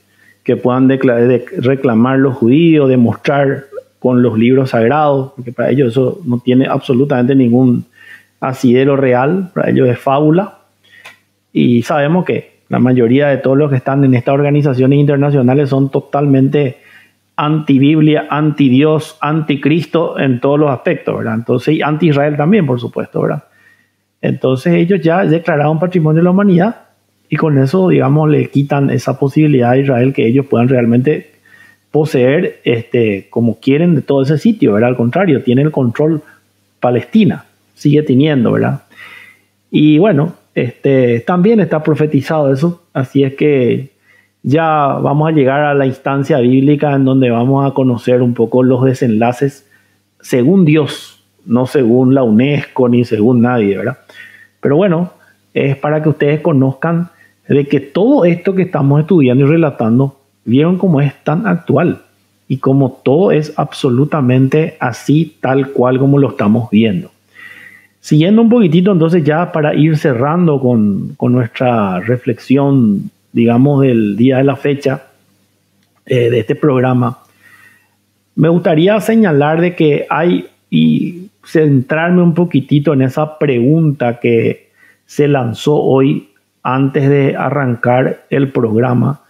puedan reclamar los judíos, demostrar con los libros sagrados, porque para ellos eso no tiene absolutamente ningún asidero real, para ellos es fábula. Y sabemos que la mayoría de todos los que están en estas organizaciones internacionales son totalmente anti-Biblia, anti-Dios, anti-Cristo en todos los aspectos, ¿verdad? Entonces, y anti-Israel también, por supuesto, ¿verdad? Entonces ellos ya declararon patrimonio de la humanidad y con eso, digamos, le quitan esa posibilidad a Israel que ellos puedan realmente poseer como quieren de todo ese sitio, ¿verdad? Al contrario, tiene el control Palestina, sigue teniendo, ¿verdad? Y bueno, también está profetizado eso, así es que ya vamos a llegar a la instancia bíblica en donde vamos a conocer un poco los desenlaces según Dios, no según la UNESCO ni según nadie, ¿verdad? Pero bueno, es para que ustedes conozcan de que todo esto que estamos estudiando y relatando, vieron cómo es tan actual y cómo todo es absolutamente así, tal cual como lo estamos viendo. Siguiendo un poquitito entonces ya para ir cerrando con nuestra reflexión, digamos, del día de la fecha de este programa, me gustaría señalar de que hay, y centrarme un poquitito en esa pregunta que se lanzó hoy antes de arrancar el programa,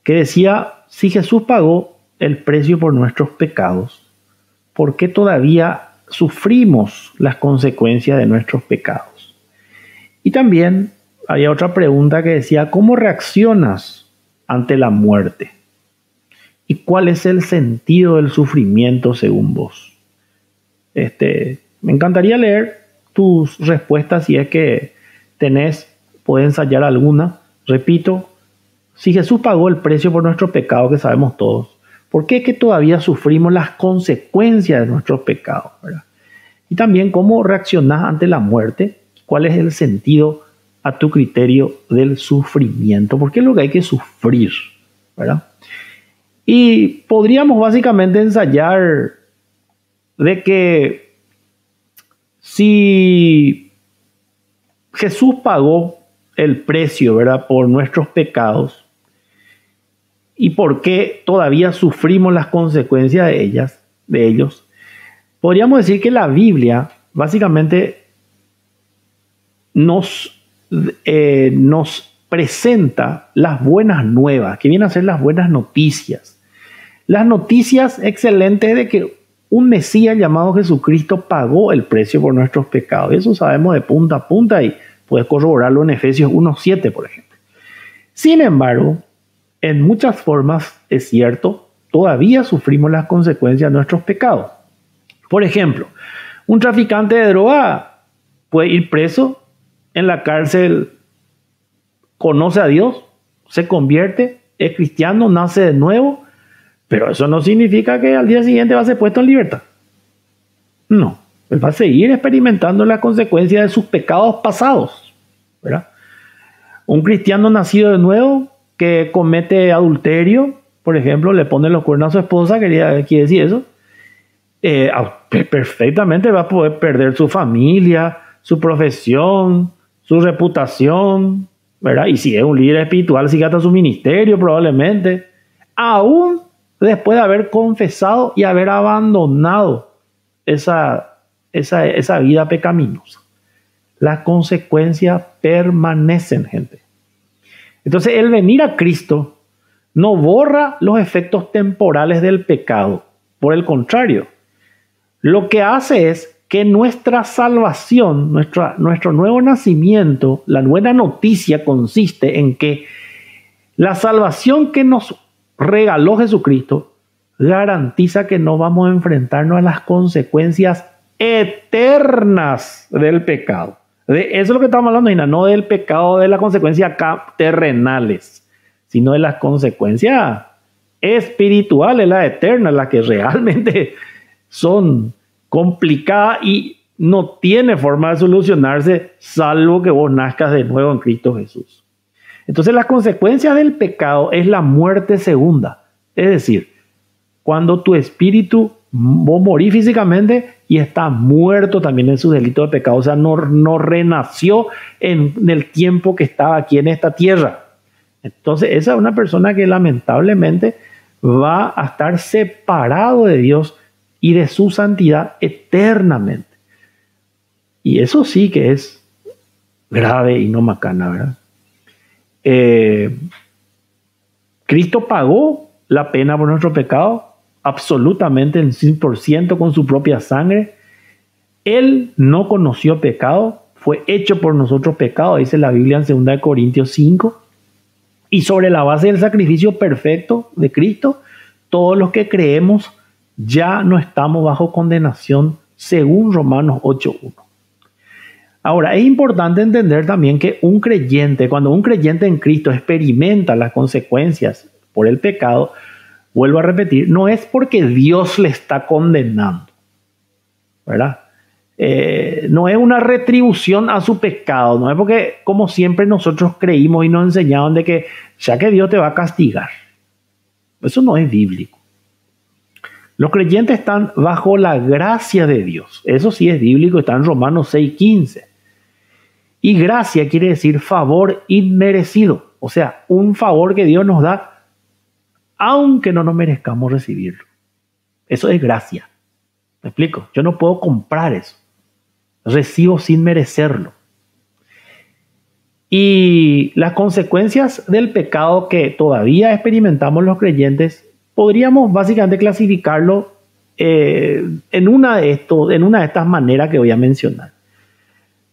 que decía, si Jesús pagó el precio por nuestros pecados, ¿por qué todavía sufrimos las consecuencias de nuestros pecados? Y también había otra pregunta que decía, ¿cómo reaccionas ante la muerte? ¿Y cuál es el sentido del sufrimiento según vos? Me encantaría leer tus respuestas si es que puedes ensayar alguna. Repito, si Jesús pagó el precio por nuestros pecados, que sabemos todos, ¿por qué es que todavía sufrimos las consecuencias de nuestros pecados, ¿verdad? Y también, ¿cómo reaccionás ante la muerte? ¿Cuál es el sentido a tu criterio del sufrimiento? ¿Por qué es lo que hay que sufrir, ¿verdad? Y podríamos básicamente ensayar de que si Jesús pagó el precio, ¿verdad?, por nuestros pecados, y por qué todavía sufrimos las consecuencias de ellos, podríamos decir que la Biblia básicamente nos presenta las buenas nuevas, que vienen a ser las buenas noticias. Las noticias excelentes de que un Mesías llamado Jesucristo pagó el precio por nuestros pecados. Eso sabemos de punta a punta y puedes corroborarlo en Efesios 1:7, por ejemplo. Sin embargo, en muchas formas, es cierto, todavía sufrimos las consecuencias de nuestros pecados. Por ejemplo, un traficante de droga puede ir preso, en la cárcel conoce a Dios, se convierte, es cristiano, nace de nuevo, pero eso no significa que al día siguiente va a ser puesto en libertad. No, él va a seguir experimentando las consecuencias de sus pecados pasados, ¿verdad? Un cristiano nacido de nuevo que comete adulterio, por ejemplo, le pone los cuernos a su esposa, quiere decir eso, perfectamente va a poder perder su familia, su profesión, su reputación, ¿verdad? Y si es un líder espiritual, sigue hasta su ministerio probablemente, aún después de haber confesado y haber abandonado esa vida pecaminosa. Las consecuencias permanecen, gente. Entonces, el venir a Cristo no borra los efectos temporales del pecado. Por el contrario, lo que hace es que nuestra salvación, nuestro nuevo nacimiento, la buena noticia consiste en que la salvación que nos regaló Jesucristo garantiza que no vamos a enfrentarnos a las consecuencias eternas del pecado. Eso es lo que estamos hablando, Ina, no del pecado, de las consecuencias acá terrenales, sino de las consecuencias espirituales, las eternas, las que realmente son complicadas y no tiene forma de solucionarse salvo que vos nazcas de nuevo en Cristo Jesús. Entonces las consecuencias del pecado es la muerte segunda. Es decir, cuando tu espíritu, vos morís físicamente y está muerto también en su delito de pecado. O sea, no renació en el tiempo que estaba aquí en esta tierra. Entonces esa es una persona que lamentablemente va a estar separado de Dios y de su santidad eternamente. Y eso sí que es grave y no macana, ¿verdad? Cristo pagó la pena por nuestro pecado, absolutamente en 100% con su propia sangre. Él no conoció pecado, fue hecho por nosotros pecado, dice la Biblia en 2 Corintios 5. Y sobre la base del sacrificio perfecto de Cristo, todos los que creemos ya no estamos bajo condenación, según Romanos 8:1. Ahora, es importante entender también que cuando un creyente en Cristo experimenta las consecuencias por el pecado, vuelvo a repetir, no es porque Dios le está condenando, ¿verdad? No es una retribución a su pecado, no es porque, como siempre nosotros creímos y nos enseñaban de que ya que Dios te va a castigar. Eso no es bíblico. Los creyentes están bajo la gracia de Dios. Eso sí es bíblico, está en Romanos 6:15. Y gracia quiere decir favor inmerecido. O sea, un favor que Dios nos da aunque no nos merezcamos recibirlo. Eso es gracia. ¿Me explico? Yo no puedo comprar eso. Recibo sin merecerlo. Y las consecuencias del pecado que todavía experimentamos los creyentes, podríamos básicamente clasificarlo en una de estas maneras que voy a mencionar.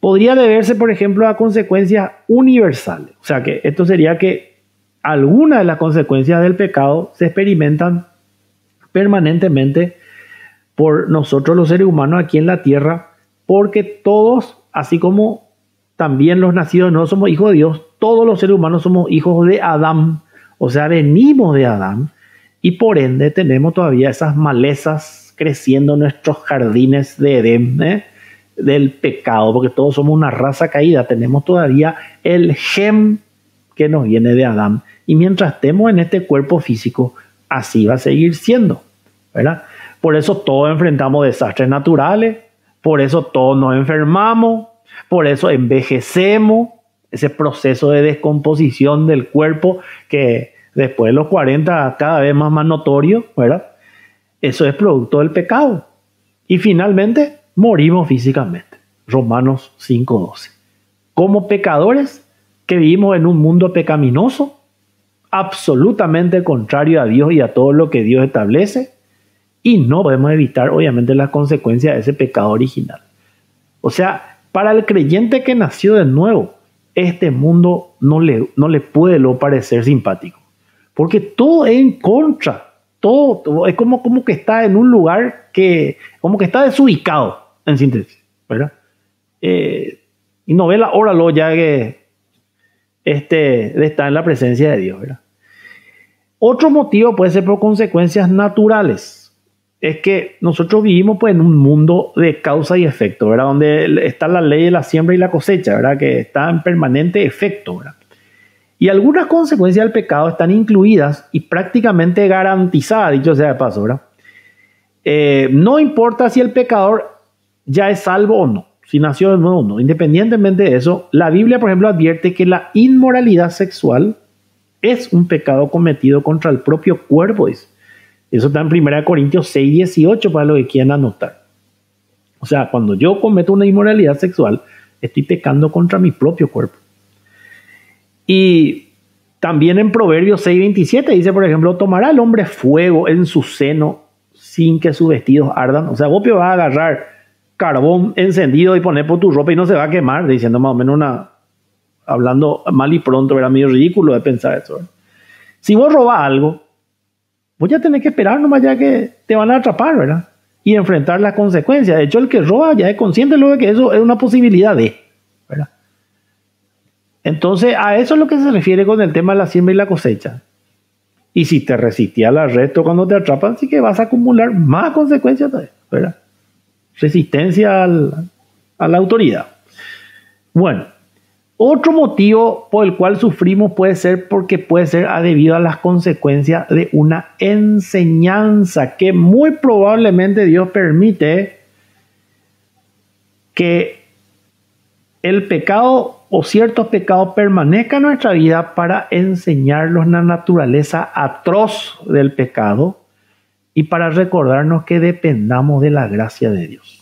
Podría deberse, por ejemplo, a consecuencias universales. O sea, que esto sería que algunas de las consecuencias del pecado se experimentan permanentemente por nosotros los seres humanos aquí en la tierra, porque todos, así como también los nacidos no somos hijos de Dios, todos los seres humanos somos hijos de Adán, o sea, venimos de Adán, y por ende tenemos todavía esas malezas creciendo en nuestros jardines de Edén, del pecado, porque todos somos una raza caída, tenemos todavía el gen que nos viene de Adán, y mientras estemos en este cuerpo físico, así va a seguir siendo, ¿verdad? Por eso todos enfrentamos desastres naturales, por eso todos nos enfermamos, por eso envejecemos, ese proceso de descomposición del cuerpo que después de los 40 cada vez más notorio, ¿verdad? Eso es producto del pecado. Y finalmente morimos físicamente. Romanos 5:12. Como pecadores que vivimos en un mundo pecaminoso, absolutamente contrario a Dios y a todo lo que Dios establece, y no podemos evitar obviamente las consecuencias de ese pecado original. O sea, para el creyente que nació de nuevo, este mundo no le puede lo parecer simpático, porque todo es en contra, todo es como que está en un lugar como que está desubicado, en síntesis, ¿verdad? Y no ve la hora lo ya que de estar en la presencia de Dios, ¿verdad? Otro motivo puede ser por consecuencias naturales. Es que nosotros vivimos pues en un mundo de causa y efecto, ¿verdad? Donde está la ley de la siembra y la cosecha, ¿verdad? Que está en permanente efecto, ¿verdad? Y algunas consecuencias del pecado están incluidas y prácticamente garantizadas, dicho sea de paso, ¿verdad? No importa si el pecador ya es salvo o no, si nació de nuevo o no. Independientemente de eso, la Biblia, por ejemplo, advierte que la inmoralidad sexual es un pecado cometido contra el propio cuerpo, dice. Eso está en 1 Corintios 6:18 para los que quieran anotar. O sea, cuando yo cometo una inmoralidad sexual, estoy pecando contra mi propio cuerpo. Y también en Proverbios 6:27 dice, por ejemplo, tomará el hombre fuego en su seno sin que sus vestidos ardan. O sea, vos vas a agarrar carbón encendido y poner por tu ropa y no se va a quemar, diciendo más o menos hablando mal y pronto, era medio ridículo de pensar eso, ¿verdad? Si vos robás algo, vos ya tenés que esperar nomás ya que te van a atrapar, ¿verdad? y enfrentar las consecuencias. De hecho, el que roba ya es consciente luego de que eso es una posibilidad ¿verdad? Entonces, a eso es lo que se refiere con el tema de la siembra y la cosecha. Y si te resistís al arresto cuando te atrapan, sí que vas a acumular más consecuencias, ¿verdad? Resistencia a la autoridad. Bueno, otro motivo por el cual sufrimos puede ser debido a las consecuencias de una enseñanza que muy probablemente Dios permite que el pecado o ciertos pecados permanezcan en nuestra vida para enseñarnos la naturaleza atroz del pecado y para recordarnos que dependamos de la gracia de Dios.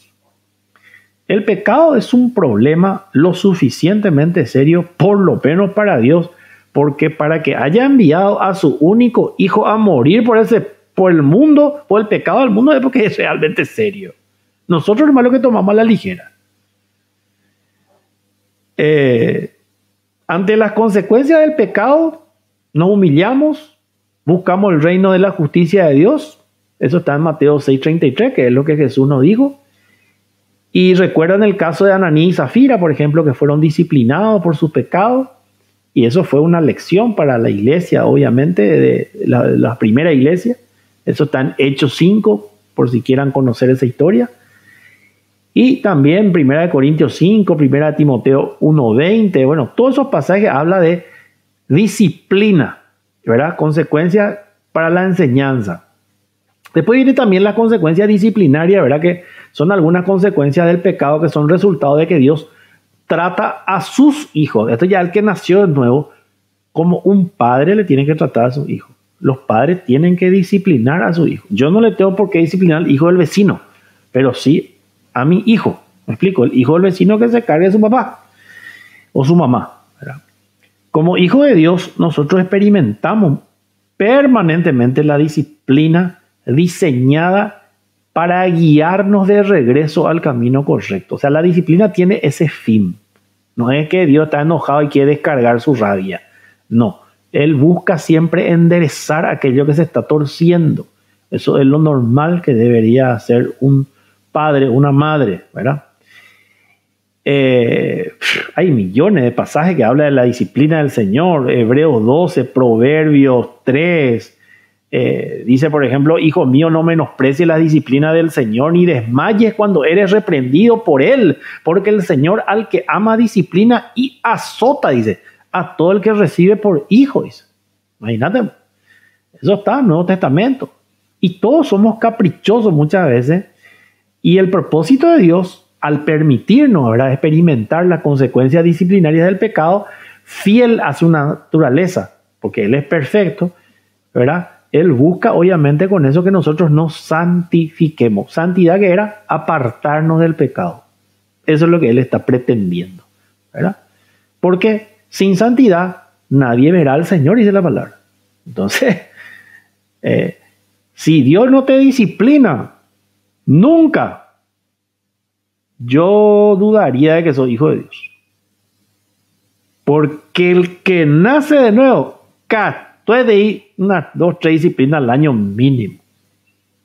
El pecado es un problema lo suficientemente serio, por lo menos para Dios, porque para que haya enviado a su único hijo a morir por el mundo, por el pecado del mundo, es porque es realmente serio. Nosotros nomás lo que tomamos a la ligera. Ante las consecuencias del pecado, nos humillamos, buscamos el reino de la justicia de Dios. Eso está en Mateo 6:33, que es lo que Jesús nos dijo. Y recuerdan el caso de Ananí y Zafira, por ejemplo, que fueron disciplinados por sus pecados. Y eso fue una lección para la iglesia, obviamente, de la primera iglesia. Eso está en Hechos 5, por si quieran conocer esa historia. Y también 1 Corintios 5, 1 Timoteo 1:20. Bueno, todos esos pasajes hablan de disciplina, ¿verdad? Consecuencias para la enseñanza. Después viene también la consecuencia disciplinaria, ¿verdad? Que son algunas consecuencias del pecado que son resultado de que Dios trata a sus hijos. Esto ya el que nació de nuevo, como un padre le tiene que tratar a sus hijos. Los padres tienen que disciplinar a su hijo. Yo no le tengo por qué disciplinar al hijo del vecino, pero sí a mi hijo. Me explico, el hijo del vecino que se cargue a su papá o su mamá, ¿verdad? Como hijo de Dios, nosotros experimentamos permanentemente la disciplina diseñada para guiarnos de regreso al camino correcto. O sea, la disciplina tiene ese fin. No es que Dios está enojado y quiere descargar su rabia. No, Él busca siempre enderezar aquello que se está torciendo. Eso es lo normal que debería hacer un padre, una madre, ¿verdad? Hay millones de pasajes que hablan de la disciplina del Señor. Hebreos 12, Proverbios 3. Dice, por ejemplo, hijo mío, no menosprecies la disciplina del Señor, ni desmayes cuando eres reprendido por Él, porque el Señor al que ama disciplina y azota, dice, a todo el que recibe por hijo, dice. Imagínate, eso está en el Nuevo Testamento. Y todos somos caprichosos muchas veces, y el propósito de Dios, al permitirnos, ¿verdad?, experimentar las consecuencias disciplinarias del pecado, fiel a su naturaleza, porque Él es perfecto, ¿verdad? Él busca, obviamente, con eso que nosotros nos santifiquemos. Santidad que era apartarnos del pecado. Eso es lo que Él está pretendiendo, ¿verdad? Porque sin santidad nadie verá al Señor, dice la palabra. Entonces, si Dios no te disciplina, nunca, yo dudaría de que soy hijo de Dios. Porque el que nace de nuevo, puede ir unas 2, 3 disciplinas al año mínimo.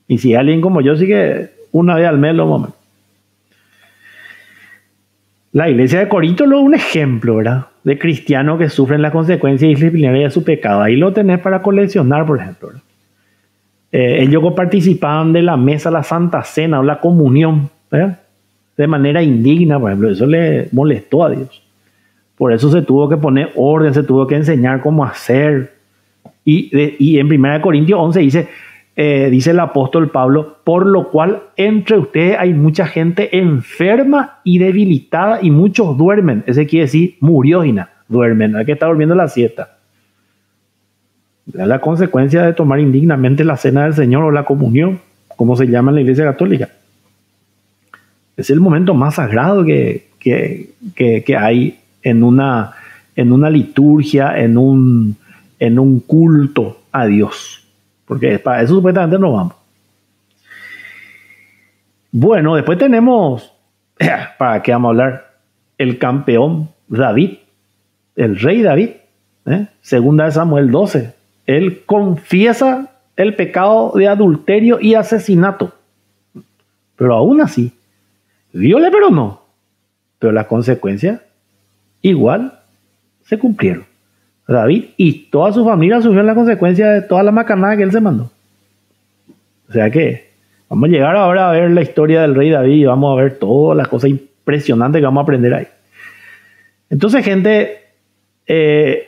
Y si alguien como yo sigue una vez al mes, lo momento. La iglesia de Corinto es un ejemplo, ¿verdad?, de cristianos que sufren las consecuencias disciplinarias de su pecado. Ahí lo tenés para coleccionar, por ejemplo, ¿verdad? Ellos participaban de la mesa, la Santa Cena o la comunión, ¿verdad?, de manera indigna, por ejemplo. Eso le molestó a Dios. Por eso se tuvo que poner orden, se tuvo que enseñar cómo hacer. Y en 1 Corintios 11 dice el apóstol Pablo, por lo cual entre ustedes hay mucha gente enferma y debilitada y muchos duermen. Ese quiere decir murió y nada, duermen, no es que está durmiendo la siesta. Es la consecuencia de tomar indignamente la cena del Señor o la comunión, como se llama en la Iglesia Católica. Es el momento más sagrado que hay en una liturgia, en un culto a Dios. Porque para eso supuestamente nos vamos. Bueno, después tenemos, ¿para qué vamos a hablar? El campeón David, el rey David, segunda de Samuel 12. Él confiesa el pecado de adulterio y asesinato. Pero aún así, Dios le perdonó, pero las consecuencias igual se cumplieron. David y toda su familia sufrieron las consecuencias de toda la macanada que él se mandó. O sea que vamos a llegar ahora a ver la historia del rey David y vamos a ver todas las cosas impresionantes que vamos a aprender ahí. Entonces, gente, ese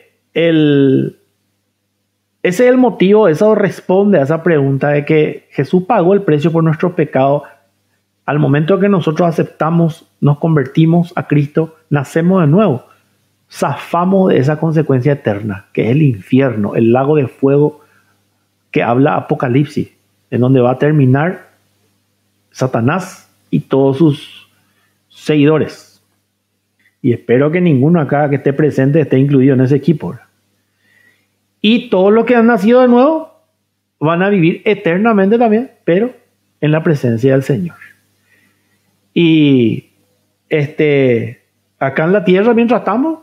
es el motivo, eso responde a esa pregunta de que Jesús pagó el precio por nuestros pecados. Al momento que nosotros aceptamos, nos convertimos a Cristo, nacemos de nuevo, zafamos de esa consecuencia eterna, que es el infierno, el lago de fuego que habla Apocalipsis, en donde va a terminar Satanás y todos sus seguidores. Y espero que ninguno acá que esté presente esté incluido en ese equipo, ¿verdad? Y todos los que han nacido de nuevo van a vivir eternamente también, pero en la presencia del Señor. Y acá en la tierra, mientras estamos,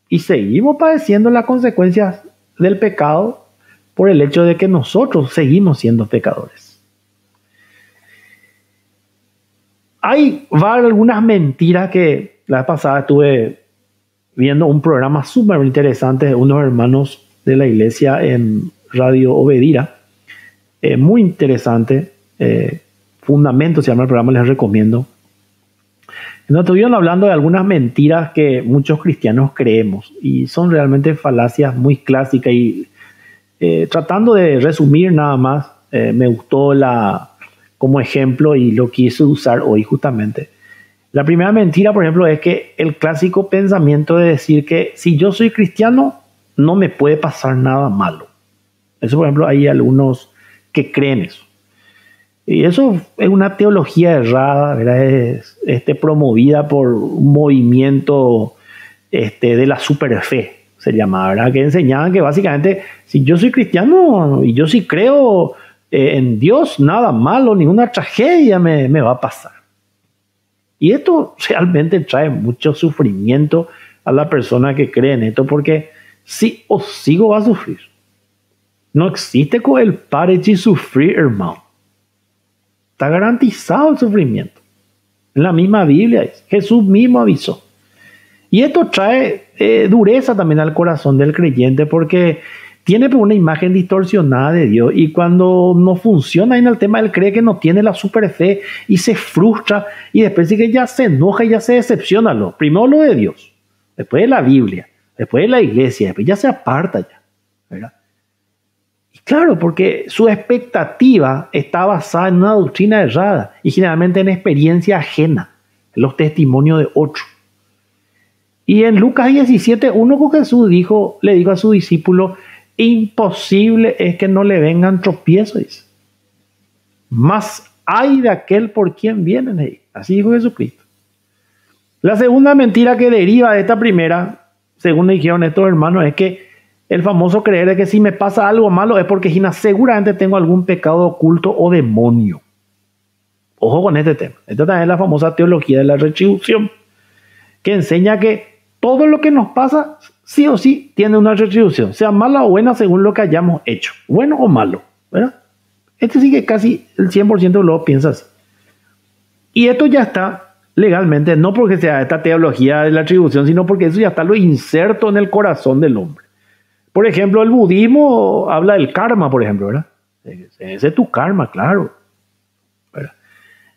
y seguimos padeciendo las consecuencias del pecado por el hecho de que nosotros seguimos siendo pecadores. Hay algunas mentiras que la vez pasada estuve viendo un programa súper interesante de unos hermanos de la iglesia en Radio Obedira. Muy interesante. Fundamento se llama el programa, les recomiendo. Nos estuvieron hablando de algunas mentiras que muchos cristianos creemos y son realmente falacias muy clásicas y tratando de resumir nada más, me gustó como ejemplo y lo quise usar hoy justamente. La primera mentira, por ejemplo, es que el clásico pensamiento de decir que si yo soy cristiano no me puede pasar nada malo. Eso, por ejemplo, hay algunos que creen eso. Y eso es una teología errada, ¿verdad? Es promovida por un movimiento de la superfe, se llama, ¿verdad? Que enseñaban que básicamente, si yo soy cristiano y yo sí creo en Dios, nada malo, ninguna tragedia me va a pasar. Y esto realmente trae mucho sufrimiento a la persona que cree en esto, porque sí o sigo va a sufrir. No existe con el pare de sufrir, hermano. Está garantizado el sufrimiento. En la misma Biblia, Jesús mismo avisó. Y esto trae dureza también al corazón del creyente porque tiene una imagen distorsionada de Dios y cuando no funciona en el tema, él cree que no tiene la super fe y se frustra y después sí que ya se enoja y ya se decepciona. Primero lo de Dios, después de la Biblia, después de la iglesia, después ya se aparta ya, ¿verdad? Claro, porque su expectativa está basada en una doctrina errada y generalmente en experiencia ajena, en los testimonios de otros. Y en Lucas 17:1 Jesús le dijo a su discípulo, imposible es que no le vengan tropiezos, dice. Mas hay de aquel por quien vienen ahí. Así dijo Jesucristo. La segunda mentira que deriva de esta primera, según dijeron estos hermanos, es que el famoso creer de que si me pasa algo malo es porque seguramente tengo algún pecado oculto o demonio. Ojo con este tema. Esta también es la famosa teología de la retribución, que enseña que todo lo que nos pasa, sí o sí, tiene una retribución, sea mala o buena según lo que hayamos hecho, bueno o malo, ¿verdad? Este sí que casi el 100% lo piensa así. Y esto ya está legalmente, no porque sea esta teología de la atribución, sino porque eso ya está lo inserto en el corazón del hombre. Por ejemplo, el budismo habla del karma, por ejemplo, ¿verdad? Ese es tu karma, claro, ¿verdad?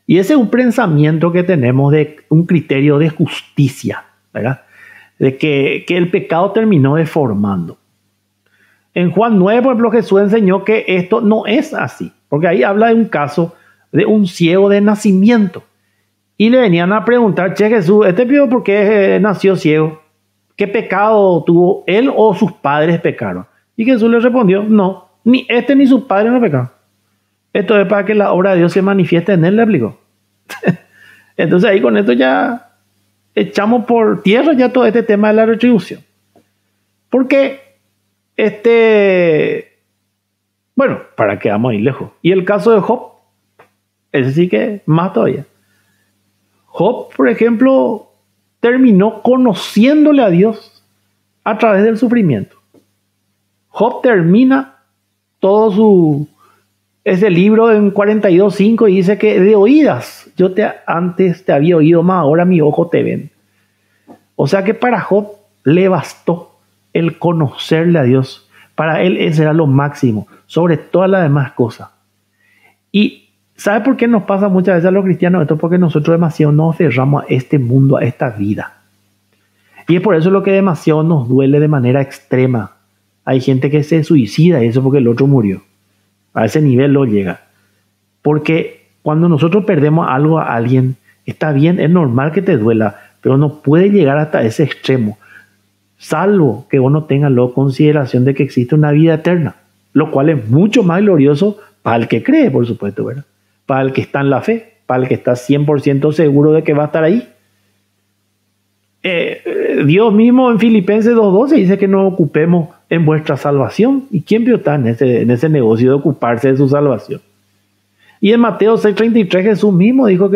Y ese es un pensamiento que tenemos de un criterio de justicia, ¿verdad? De que el pecado terminó deformando. En Juan 9, por ejemplo, Jesús enseñó que esto no es así, porque ahí habla de un caso de un ciego de nacimiento. Y le venían a preguntar, che Jesús, pibe por qué nació ciego? ¿Qué pecado tuvo él o sus padres pecaron? Y Jesús le respondió, no, ni ni sus padres no pecaron. Esto es para que la obra de Dios se manifieste en él, le explicó. Entonces ahí con esto ya echamos por tierra ya todo este tema de la retribución. Porque bueno, para que vamos a ir lejos. Y el caso de Job, ese sí que más todavía. Job, por ejemplo, terminó conociéndole a Dios a través del sufrimiento. Job termina todo su ese libro en 42:5 dice que de oídas, antes te había oído, más ahora mi ojo te ven. O sea que para Job le bastó el conocerle a Dios. Para él ese era lo máximo, sobre todas las demás cosas. Y ¿sabe por qué nos pasa muchas veces a los cristianos esto? Porque nosotros demasiado nos aferramos a este mundo, a esta vida. Y es por eso lo que demasiado nos duele de manera extrema. Hay gente que se suicida y eso porque el otro murió. A ese nivel lo llega. Porque cuando nosotros perdemos algo a alguien, está bien, es normal que te duela, pero no puede llegar hasta ese extremo. Salvo que vos no tengas la consideración de que existe una vida eterna, lo cual es mucho más glorioso para el que cree, por supuesto, ¿verdad? Para el que está en la fe, para el que está 100% seguro de que va a estar ahí. Dios mismo en Filipenses 2:12 dice que nos ocupemos en vuestra salvación. ¿Y quién está en ese negocio de ocuparse de su salvación? Y en Mateo 6:33 Jesús mismo dijo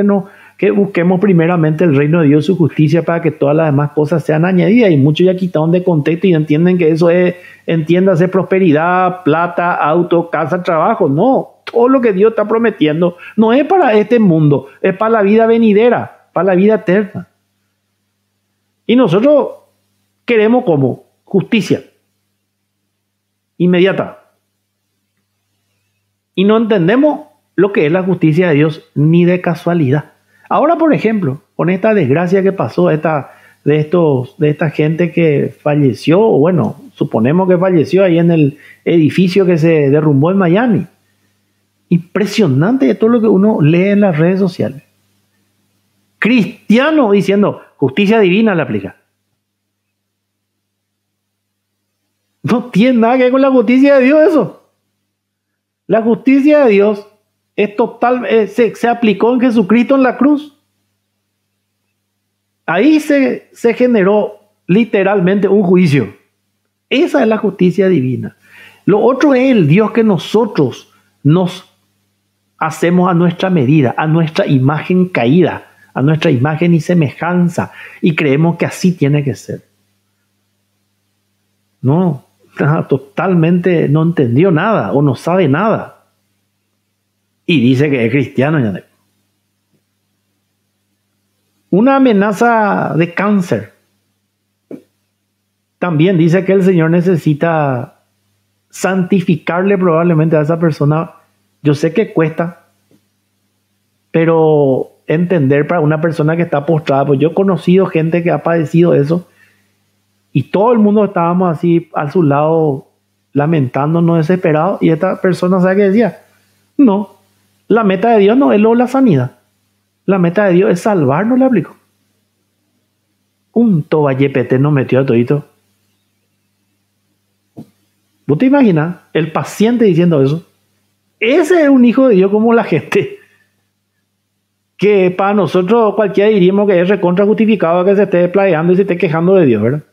que busquemos primeramente el reino de Dios y su justicia para que todas las demás cosas sean añadidas. Y muchos ya quitaron de contexto y entienden que eso es, entiéndase, prosperidad, plata, auto, casa, trabajo. No, todo lo que Dios está prometiendo no es para este mundo, es para la vida venidera, para la vida eterna. Y nosotros queremos como justicia inmediata. Y no entendemos lo que es la justicia de Dios ni de casualidad. Ahora, por ejemplo, con esta desgracia que pasó de esta gente que falleció, o bueno, suponemos que falleció ahí en el edificio que se derrumbó en Miami. Impresionante de todo lo que uno lee en las redes sociales. Cristiano diciendo, justicia divina le aplica. No tiene nada que ver con la justicia de Dios eso. La justicia de Dios es total, se aplicó en Jesucristo en la cruz. Ahí se generó literalmente un juicio. Esa es la justicia divina. Lo otro es el Dios que nosotros nos hacemos a nuestra medida, a nuestra imagen caída, a nuestra imagen y semejanza, y creemos que así tiene que ser. No, totalmente no entendió nada o no sabe nada. Y dice que es cristiano. Una amenaza de cáncer. También dice que el Señor necesita santificarle probablemente a esa persona. Yo sé que cuesta, pero entender para una persona que está postrada, pues yo he conocido gente que ha padecido eso y todo el mundo estábamos así a su lado lamentándonos desesperados, y esta persona, ¿sabe qué decía? No, la meta de Dios no es la sanidad, la meta de Dios es salvarnos, le aplicó. Un tobayepete nos metió a todito. ¿Vos te imaginas el paciente diciendo eso? Ese es un hijo de Dios como la gente. Que para nosotros cualquiera diríamos que es recontra justificado que se esté playando y se esté quejando de Dios, ¿verdad?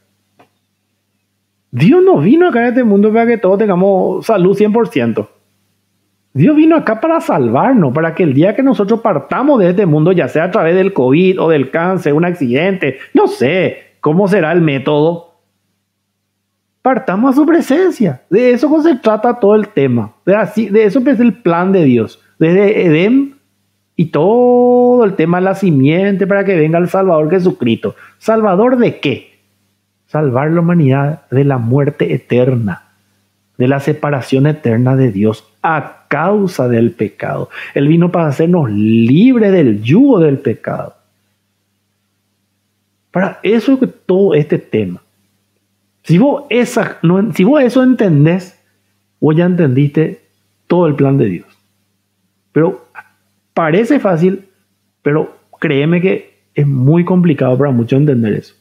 Dios no vino acá en este mundo para que todos tengamos salud 100%. Dios vino acá para salvarnos, para que el día que nosotros partamos de este mundo, ya sea a través del COVID o del cáncer, un accidente, no sé cómo será el método, partamos a su presencia. De eso se trata todo el tema. De eso es el plan de Dios. Desde Edén y todo el tema de la simiente para que venga el Salvador Jesucristo. ¿Salvador de qué? Salvar la humanidad de la muerte eterna, de la separación eterna de Dios a causa del pecado. Él vino para hacernos libres del yugo del pecado. Para eso es todo este tema. Si vos eso entendés, vos ya entendiste todo el plan de Dios. Pero parece fácil, pero créeme que es muy complicado para muchos entender eso.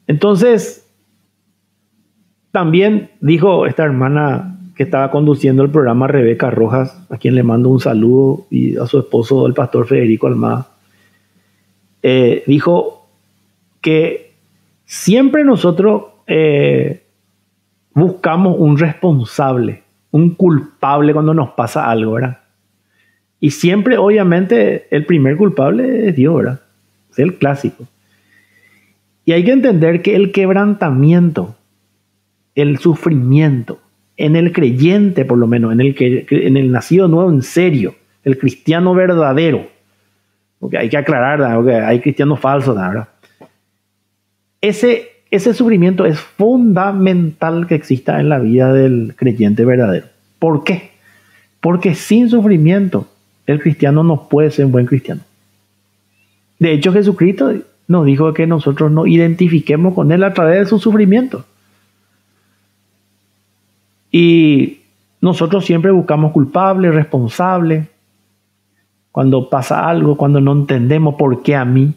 Entonces, también dijo esta hermana que estaba conduciendo el programa, Rebeca Rojas, a quien le mando un saludo, y a su esposo, el pastor Federico Almada, dijo que siempre nosotros buscamos un responsable, un culpable cuando nos pasa algo, ¿verdad? Y siempre, obviamente, el primer culpable es Dios, ¿verdad? Es el clásico. Y hay que entender que el quebrantamiento, el sufrimiento, en el creyente, por lo menos, en el nacido nuevo en serio, el cristiano verdadero, porque hay que aclarar, ¿verdad? Porque hay cristianos falsos, ¿verdad? Ese sufrimiento es fundamental que exista en la vida del creyente verdadero. ¿Por qué? Porque sin sufrimiento el cristiano no puede ser un buen cristiano. De hecho, Jesucristo nos dijo que nosotros nos identifiquemos con Él a través de su sufrimiento. Y nosotros siempre buscamos culpables, responsables. Cuando pasa algo, cuando no entendemos por qué a mí,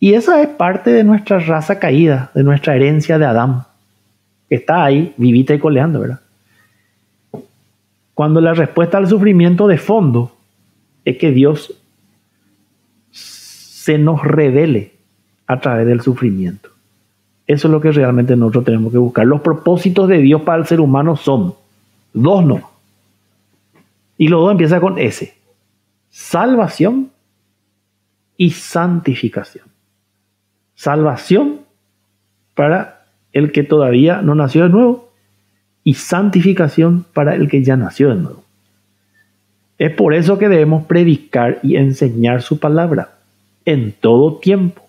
y esa es parte de nuestra raza caída, de nuestra herencia de Adán, que está ahí, vivita y coleando, ¿verdad? Cuando la respuesta al sufrimiento de fondo es que Dios se nos revele a través del sufrimiento. Eso es lo que realmente nosotros tenemos que buscar. Los propósitos de Dios para el ser humano son dos, no. Y los dos empiezan con S: salvación y santificación. Salvación para el que todavía no nació de nuevo y santificación para el que ya nació de nuevo. Es por eso que debemos predicar y enseñar su palabra en todo tiempo,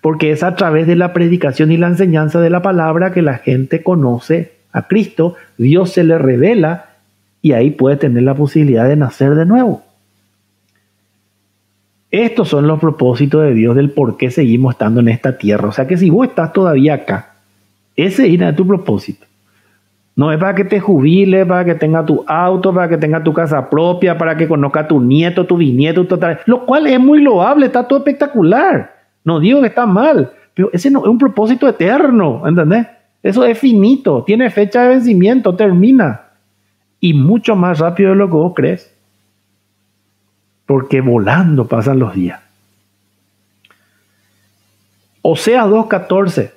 porque es a través de la predicación y la enseñanza de la palabra que la gente conoce a Cristo, Dios se le revela y ahí puede tener la posibilidad de nacer de nuevo. Estos son los propósitos de Dios del por qué seguimos estando en esta tierra. O sea que si vos estás todavía acá, ese es tu propósito. No es para que te jubiles, para que tengas tu auto, para que tengas tu casa propia, para que conozca a tu nieto, tu bisnieto, lo cual es muy loable, está todo espectacular. No digo que está mal, pero ese no es un propósito eterno, ¿entendés? Eso es finito, tiene fecha de vencimiento, termina. Y mucho más rápido de lo que vos crees. Porque volando pasan los días. Oseas 2:14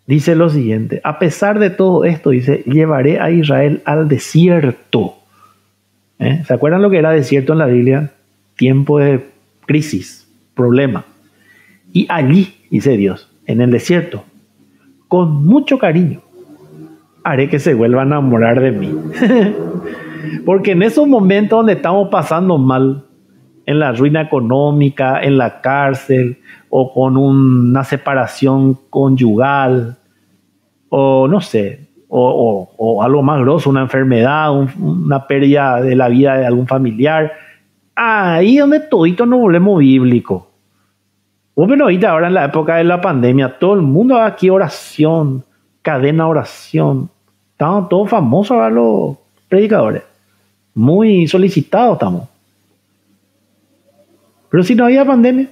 dice lo siguiente: a pesar de todo esto, dice, llevaré a Israel al desierto. ¿Se acuerdan lo que era desierto en la Biblia? Tiempo de crisis, problema. Y allí, dice Dios, en el desierto, con mucho cariño, haré que se vuelvan a enamorar de mí. Porque en esos momentos donde estamos pasando mal, en la ruina económica, en la cárcel, o con una separación conyugal, o no sé, o algo más grosso, una enfermedad, una pérdida de la vida de algún familiar, ahí es donde todito nos volvemos bíblicos. Bueno, ahorita ahora en la época de la pandemia, todo el mundo aquí oración, cadena oración. Estamos todos famosos ahora los predicadores. Muy solicitados estamos. Pero si no había pandemia.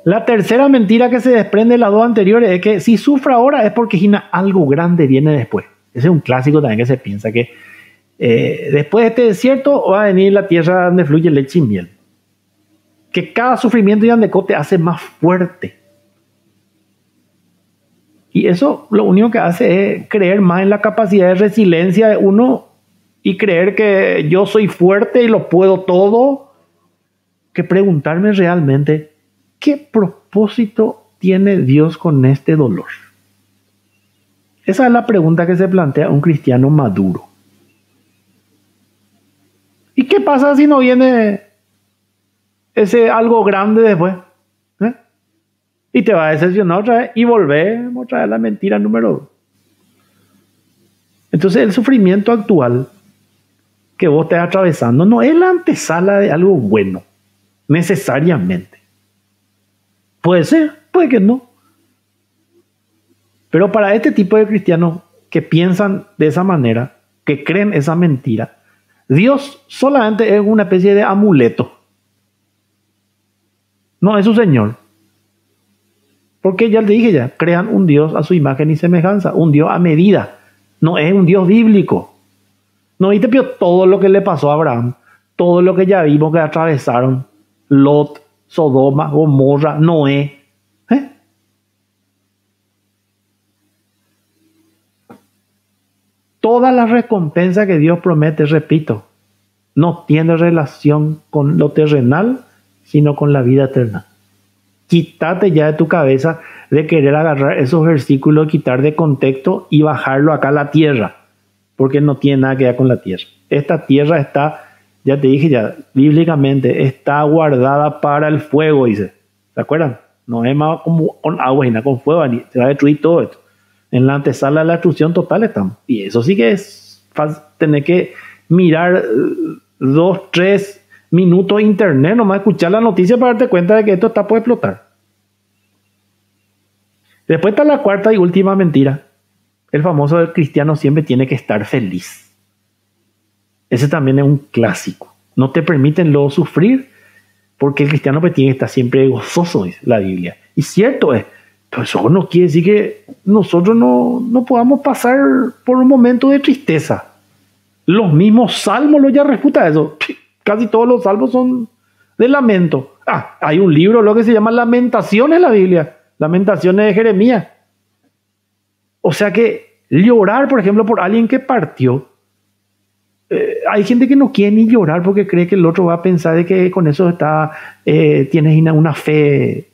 La tercera mentira que se desprende de las dos anteriores es que si sufre ahora es porque algo grande viene después. Ese es un clásico también que se piensa que después de este desierto va a venir la tierra donde fluye leche y miel. Que cada sufrimiento y andecó te hace más fuerte. Y eso lo único que hace es creer más en la capacidad de resiliencia de uno y creer que yo soy fuerte y lo puedo todo, que preguntarme realmente qué propósito tiene Dios con este dolor. Esa es la pregunta que se plantea un cristiano maduro. ¿Y qué pasa si no viene ese algo grande después? Y te va a decepcionar otra vez y volvemos otra vez a la mentira número 2. Entonces el sufrimiento actual que vos estés atravesando no es la antesala de algo bueno, necesariamente. Puede ser, puede que no. Pero para este tipo de cristianos que piensan de esa manera, que creen esa mentira, Dios solamente es una especie de amuleto. No es su Señor. Porque ya le dije crean un Dios a su imagen y semejanza, un Dios a medida. No es un Dios bíblico. No viste todo lo que le pasó a Abraham, todo lo que ya vimos que atravesaron Lot, Sodoma, Gomorra, Noé. Todas las recompensas que Dios promete, repito, no tiene relación con lo terrenal, sino con la vida eterna. Quítate ya de tu cabeza de querer agarrar esos versículos, quitar de contexto y bajarlo acá a la tierra, porque no tiene nada que ver con la tierra. Esta tierra está, ya te dije ya, bíblicamente, está guardada para el fuego, dice. ¿Se acuerdan? No es más como con agua, sino con fuego, se va a destruir todo esto. En la antesala de la destrucción total estamos. Y eso sí que es tener que mirar 2, 3 minutos de internet, nomás escuchar la noticia para darte cuenta de que esto está por explotar. Después está la cuarta y última mentira. El famoso cristiano siempre tiene que estar feliz. Ese también es un clásico. No te permiten luego sufrir porque el cristiano pues tiene que estar siempre gozoso, dice la Biblia. Y cierto es, pero eso no quiere decir que nosotros no podamos pasar por un momento de tristeza. Los mismos salmos lo ya refuta eso. Casi todos los salmos son de lamento. Hay un libro lo que se llama Lamentaciones en la Biblia. Lamentaciones de Jeremías. O sea que llorar, por ejemplo, por alguien que partió. Hay gente que no quiere ni llorar porque cree que el otro va a pensar de que con eso tienes una fe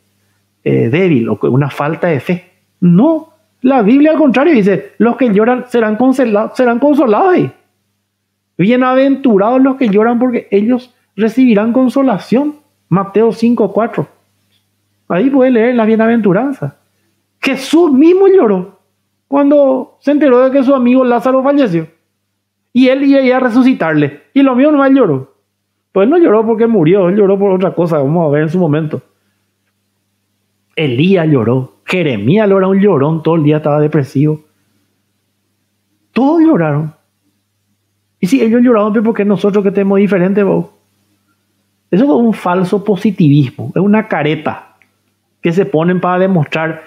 débil o una falta de fe. No, la Biblia al contrario dice, los que lloran serán consolados. Bienaventurados los que lloran porque ellos recibirán consolación. Mateo 5:4. Ahí puedes leer la bienaventuranza. Jesús mismo lloró cuando se enteró de que su amigo Lázaro falleció. Y él iba a resucitarle. Y lo mío no él lloró. Pues no lloró porque murió, él lloró por otra cosa. Vamos a ver en su momento. Elías lloró. Jeremías era un llorón, todo el día estaba depresivo. Todos lloraron. Y si ellos lloraron, ¿por qué nosotros que tenemos diferente, vos? Eso es un falso positivismo, es una careta que se ponen para demostrar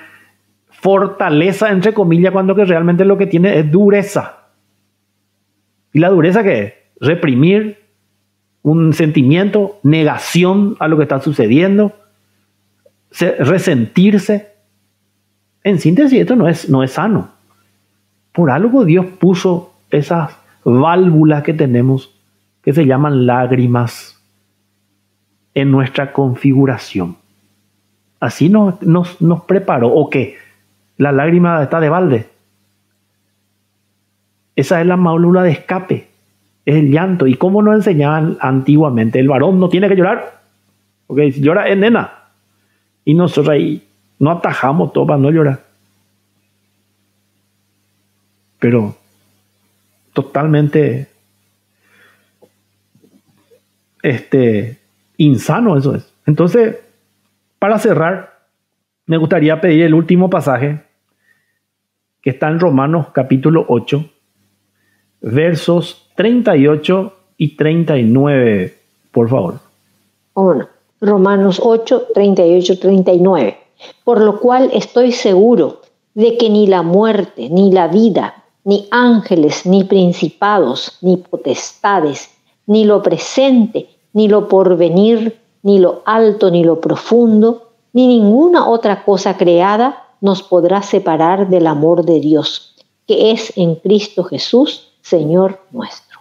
fortaleza, entre comillas, cuando que realmente lo que tiene es dureza. ¿Y la dureza qué es? Reprimir un sentimiento, negación a lo que está sucediendo, resentirse. En síntesis, esto no es sano. Por algo Dios puso esas válvulas que tenemos, que se llaman lágrimas, en nuestra configuración. Así nos preparó. ¿O qué? La lágrima está de balde. Esa es la válvula de escape. Es el llanto. ¿Y cómo nos enseñaban antiguamente? El varón no tiene que llorar. Porque si llora es nena. Y nosotros ahí no atajamos todo para no llorar. Pero totalmente insano eso es. Entonces, para cerrar, me gustaría pedir el último pasaje que está en Romanos capítulo 8, versos 38 y 39, por favor. Bueno, Romanos 8, 38, 39. Por lo cual estoy seguro de que ni la muerte, ni la vida, ni ángeles, ni principados, ni potestades, ni lo presente, ni lo porvenir, ni lo alto, ni lo profundo, ni ninguna otra cosa creada nos podrá separar del amor de Dios, que es en Cristo Jesús, Señor nuestro.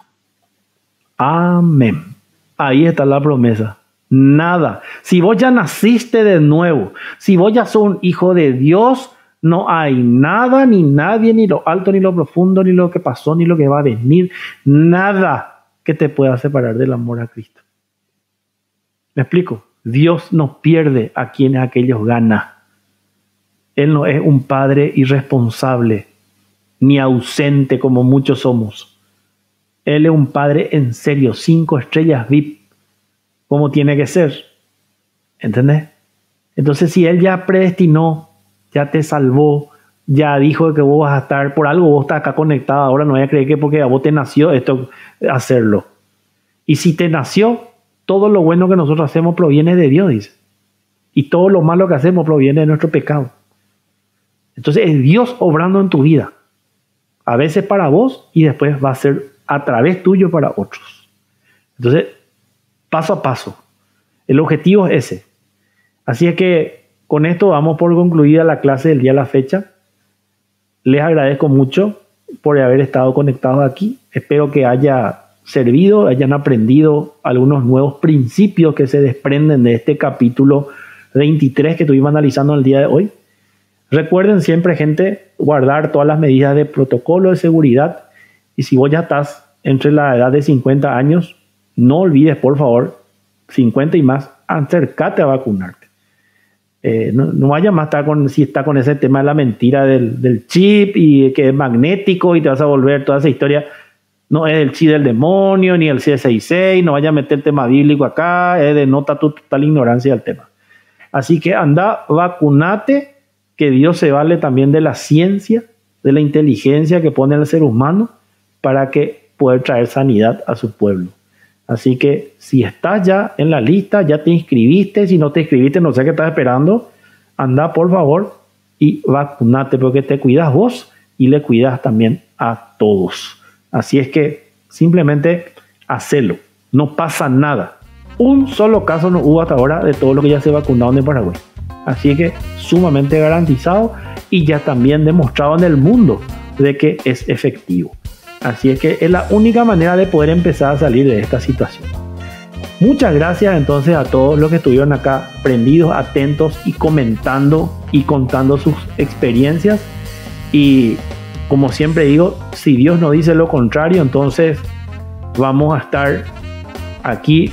Amén. Ahí está la promesa. Nada. Si vos ya naciste de nuevo, si vos ya sos un hijo de Dios, no hay nada, ni nadie, ni lo alto, ni lo profundo, ni lo que pasó, ni lo que va a venir. Nada que te pueda separar del amor a Cristo. ¿Me explico? Dios no pierde a quienes aquellos gana. Él no es un padre irresponsable, ni ausente como muchos somos. Él es un padre en serio, 5 estrellas VIP, como tiene que ser. ¿Entendés? Entonces, si Él ya predestinó, ya te salvó, ya dijo que vos vas a estar, por algo vos estás acá conectado, ahora no voy a creer que porque a vos te nació esto, hacerlo. Y si te nació, todo lo bueno que nosotros hacemos proviene de Dios, dice. Y todo lo malo que hacemos proviene de nuestro pecado. Entonces es Dios obrando en tu vida. A veces para vos y después va a ser a través tuyo para otros. Entonces, paso a paso. El objetivo es ese. Así es que con esto damos por concluida la clase del día a la fecha. Les agradezco mucho por haber estado conectados aquí. Espero que haya servido, hayan aprendido algunos nuevos principios que se desprenden de este capítulo 23 que estuvimos analizando el día de hoy. Recuerden siempre, gente, guardar todas las medidas de protocolo de seguridad. Y si vos ya estás entre la edad de 50 años, no olvides, por favor, 50 y más, acércate a vacunarte. No vaya más si está con ese tema de la mentira del chip y que es magnético y te vas a volver toda esa historia. No es el chip del demonio ni el 666, no vaya a meter el tema bíblico acá, denota tu total ignorancia del tema. Así que anda, vacunate, que Dios se vale también de la ciencia, de la inteligencia que pone el ser humano para que pueda traer sanidad a su pueblo. Así que si estás ya en la lista, ya te inscribiste, si no te inscribiste, no sé qué estás esperando, anda por favor y vacunate, porque te cuidas vos y le cuidas también a todos. Así es que simplemente hacelo, no pasa nada. Un solo caso no hubo hasta ahora de todo lo que ya se vacunaron en Paraguay. Así que sumamente garantizado y ya también demostrado en el mundo de que es efectivo. Así es que es la única manera de poder empezar a salir de esta situación. Muchas gracias entonces a todos los que estuvieron acá prendidos, atentos y comentando y contando sus experiencias. Y como siempre digo, si Dios no dice lo contrario, entonces vamos a estar aquí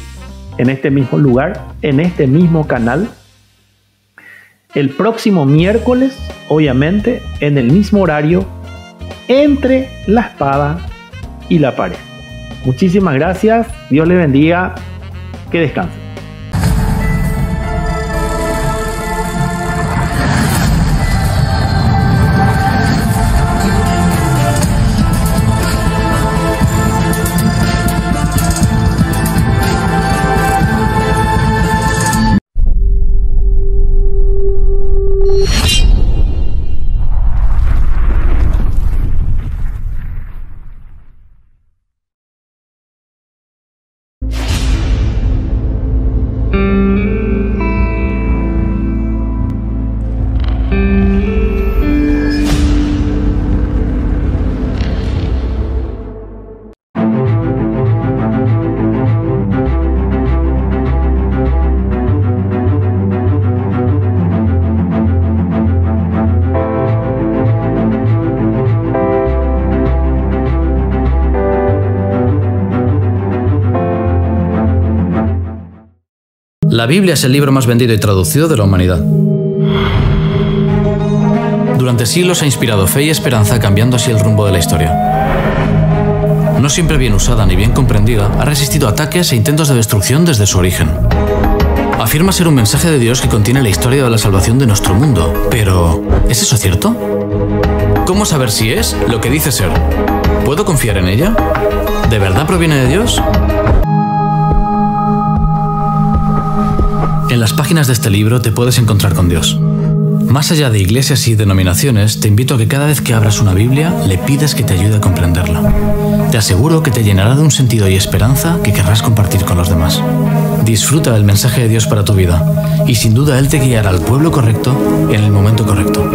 en este mismo lugar, en este mismo canal, el próximo miércoles, obviamente, en el mismo horario, entre la espada y la pared. Muchísimas gracias, Dios les bendiga, que descansen. La Biblia es el libro más vendido y traducido de la humanidad. Durante siglos ha inspirado fe y esperanza, cambiando así el rumbo de la historia. No siempre bien usada ni bien comprendida, ha resistido ataques e intentos de destrucción desde su origen. Afirma ser un mensaje de Dios que contiene la historia de la salvación de nuestro mundo. Pero, ¿es eso cierto? ¿Cómo saber si es lo que dice ser? ¿Puedo confiar en ella? ¿De verdad proviene de Dios? En las páginas de este libro te puedes encontrar con Dios. Más allá de iglesias y denominaciones, te invito a que cada vez que abras una Biblia, le pidas que te ayude a comprenderla. Te aseguro que te llenará de un sentido y esperanza que querrás compartir con los demás. Disfruta del mensaje de Dios para tu vida, y sin duda Él te guiará al pueblo correcto en el momento correcto.